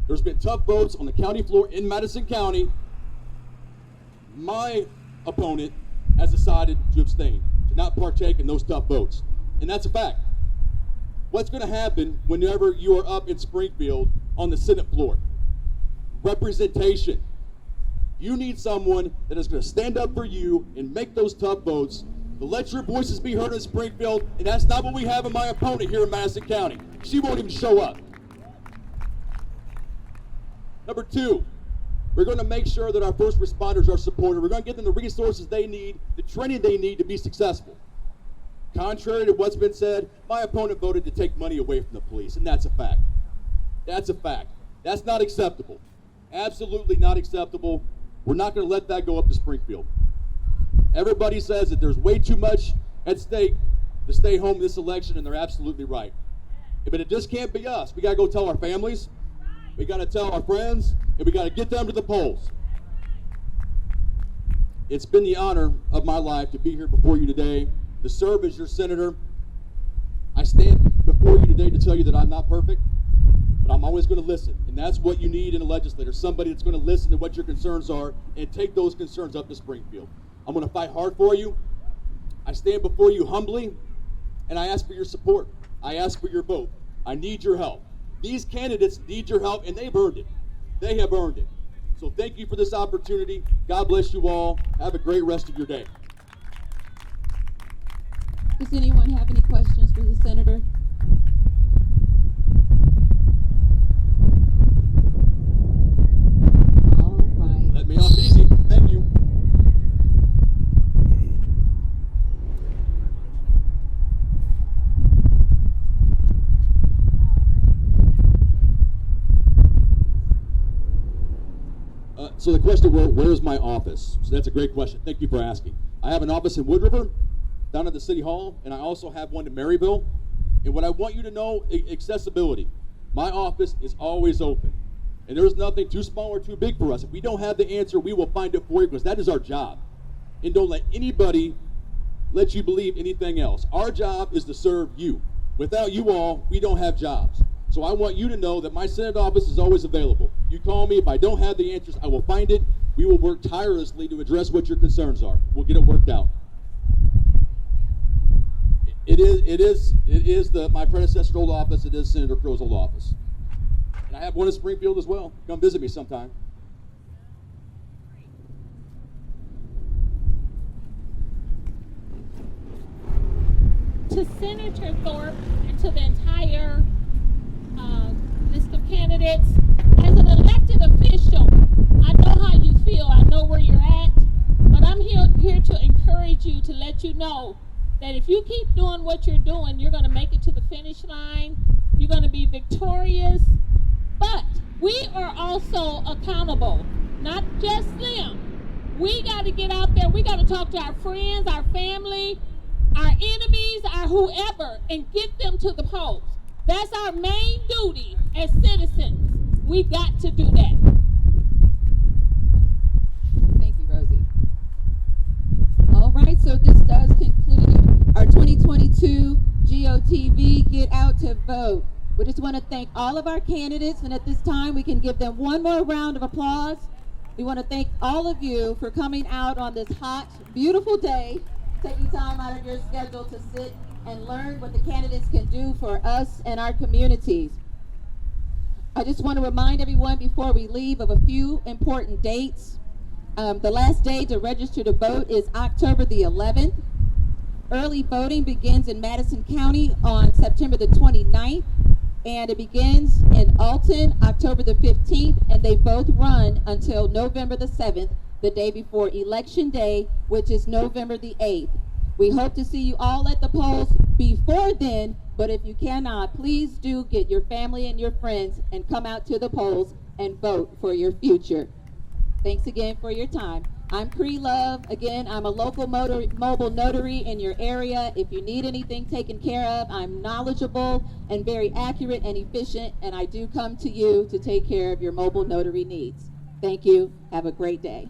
Speaker 11: There's been tough votes on the county floor in Madison County. My opponent has decided to abstain, to not partake in those tough votes. And that's a fact. What's going to happen whenever you are up in Springfield on the Senate floor? Representation. You need someone that is going to stand up for you and make those tough votes, to let your voices be heard in Springfield, and that's not what we have in my opponent here in Madison County. She won't even show up. Number two, we're going to make sure that our first responders are supported. We're going to give them the resources they need, the training they need to be successful. Contrary to what's been said, my opponent voted to take money away from the police, and that's a fact. That's a fact. That's not acceptable. Absolutely not acceptable. We're not going to let that go up to Springfield. Everybody says that there's way too much at stake to stay home this election, and they're absolutely right. But it just can't be us. We got to go tell our families, we got to tell our friends, and we got to get them to the polls. It's been the honor of my life to be here before you today, to serve as your senator. I stand before you today to tell you that I'm not perfect, but I'm always going to listen. And that's what you need in a legislator, somebody that's going to listen to what your concerns are and take those concerns up to Springfield. I'm going to fight hard for you. I stand before you humbly, and I ask for your support. I ask for your vote. I need your help. These candidates need your help, and they've earned it. They have earned it. So thank you for this opportunity. God bless you all. Have a great rest of your day.
Speaker 1: Does anyone have any questions for the senator?
Speaker 11: So the question, where's my office? So that's a great question. Thank you for asking. I have an office in Wood River, down at the City Hall, and I also have one in Maryville. And what I want you to know, accessibility. My office is always open. And there's nothing too small or too big for us. If we don't have the answer, we will find it for you, because that is our job. And don't let anybody let you believe anything else. Our job is to serve you. Without you all, we don't have jobs. So I want you to know that my Senate office is always available. You call me. If I don't have the answers, I will find it. We will work tirelessly to address what your concerns are. We'll get it worked out. It is my predecessor's old office. It is Senator Crow's old office. And I have one in Springfield as well. Come visit me sometime.
Speaker 5: To Senator Tharp and to the entire list of candidates, as an elected official, I know how you feel. I know where you're at. But I'm here to encourage you, to let you know that if you keep doing what you're doing, you're going to make it to the finish line. You're going to be victorious. But we are also accountable, not just them. We got to get out there. We got to talk to our friends, our family, our enemies, our whoever, and get them to the polls. That's our main duty as citizens. We got to do that.
Speaker 1: Thank you, Rosie. All right, so this does conclude our 2022 GOTV Get Out to Vote. We just want to thank all of our candidates, and at this time we can give them one more round of applause. We want to thank all of you for coming out on this hot, beautiful day, taking time out of your schedule to sit and learn what the candidates can do for us and our communities. I just want to remind everyone before we leave of a few important dates. The last day to register to vote is October the 11th. Early voting begins in Madison County on September the 29th, and it begins in Alton October the 15th, and they both run until November the 7th, the day before Election Day, which is November the 8th. We hope to see you all at the polls before then, but if you cannot, please do get your family and your friends and come out to the polls and vote for your future. Thanks again for your time. I'm Cree Love. Again, I'm a local mobile notary in your area. If you need anything taken care of, I'm knowledgeable and very accurate and efficient, and I do come to you to take care of your mobile notary needs. Thank you. Have a great day.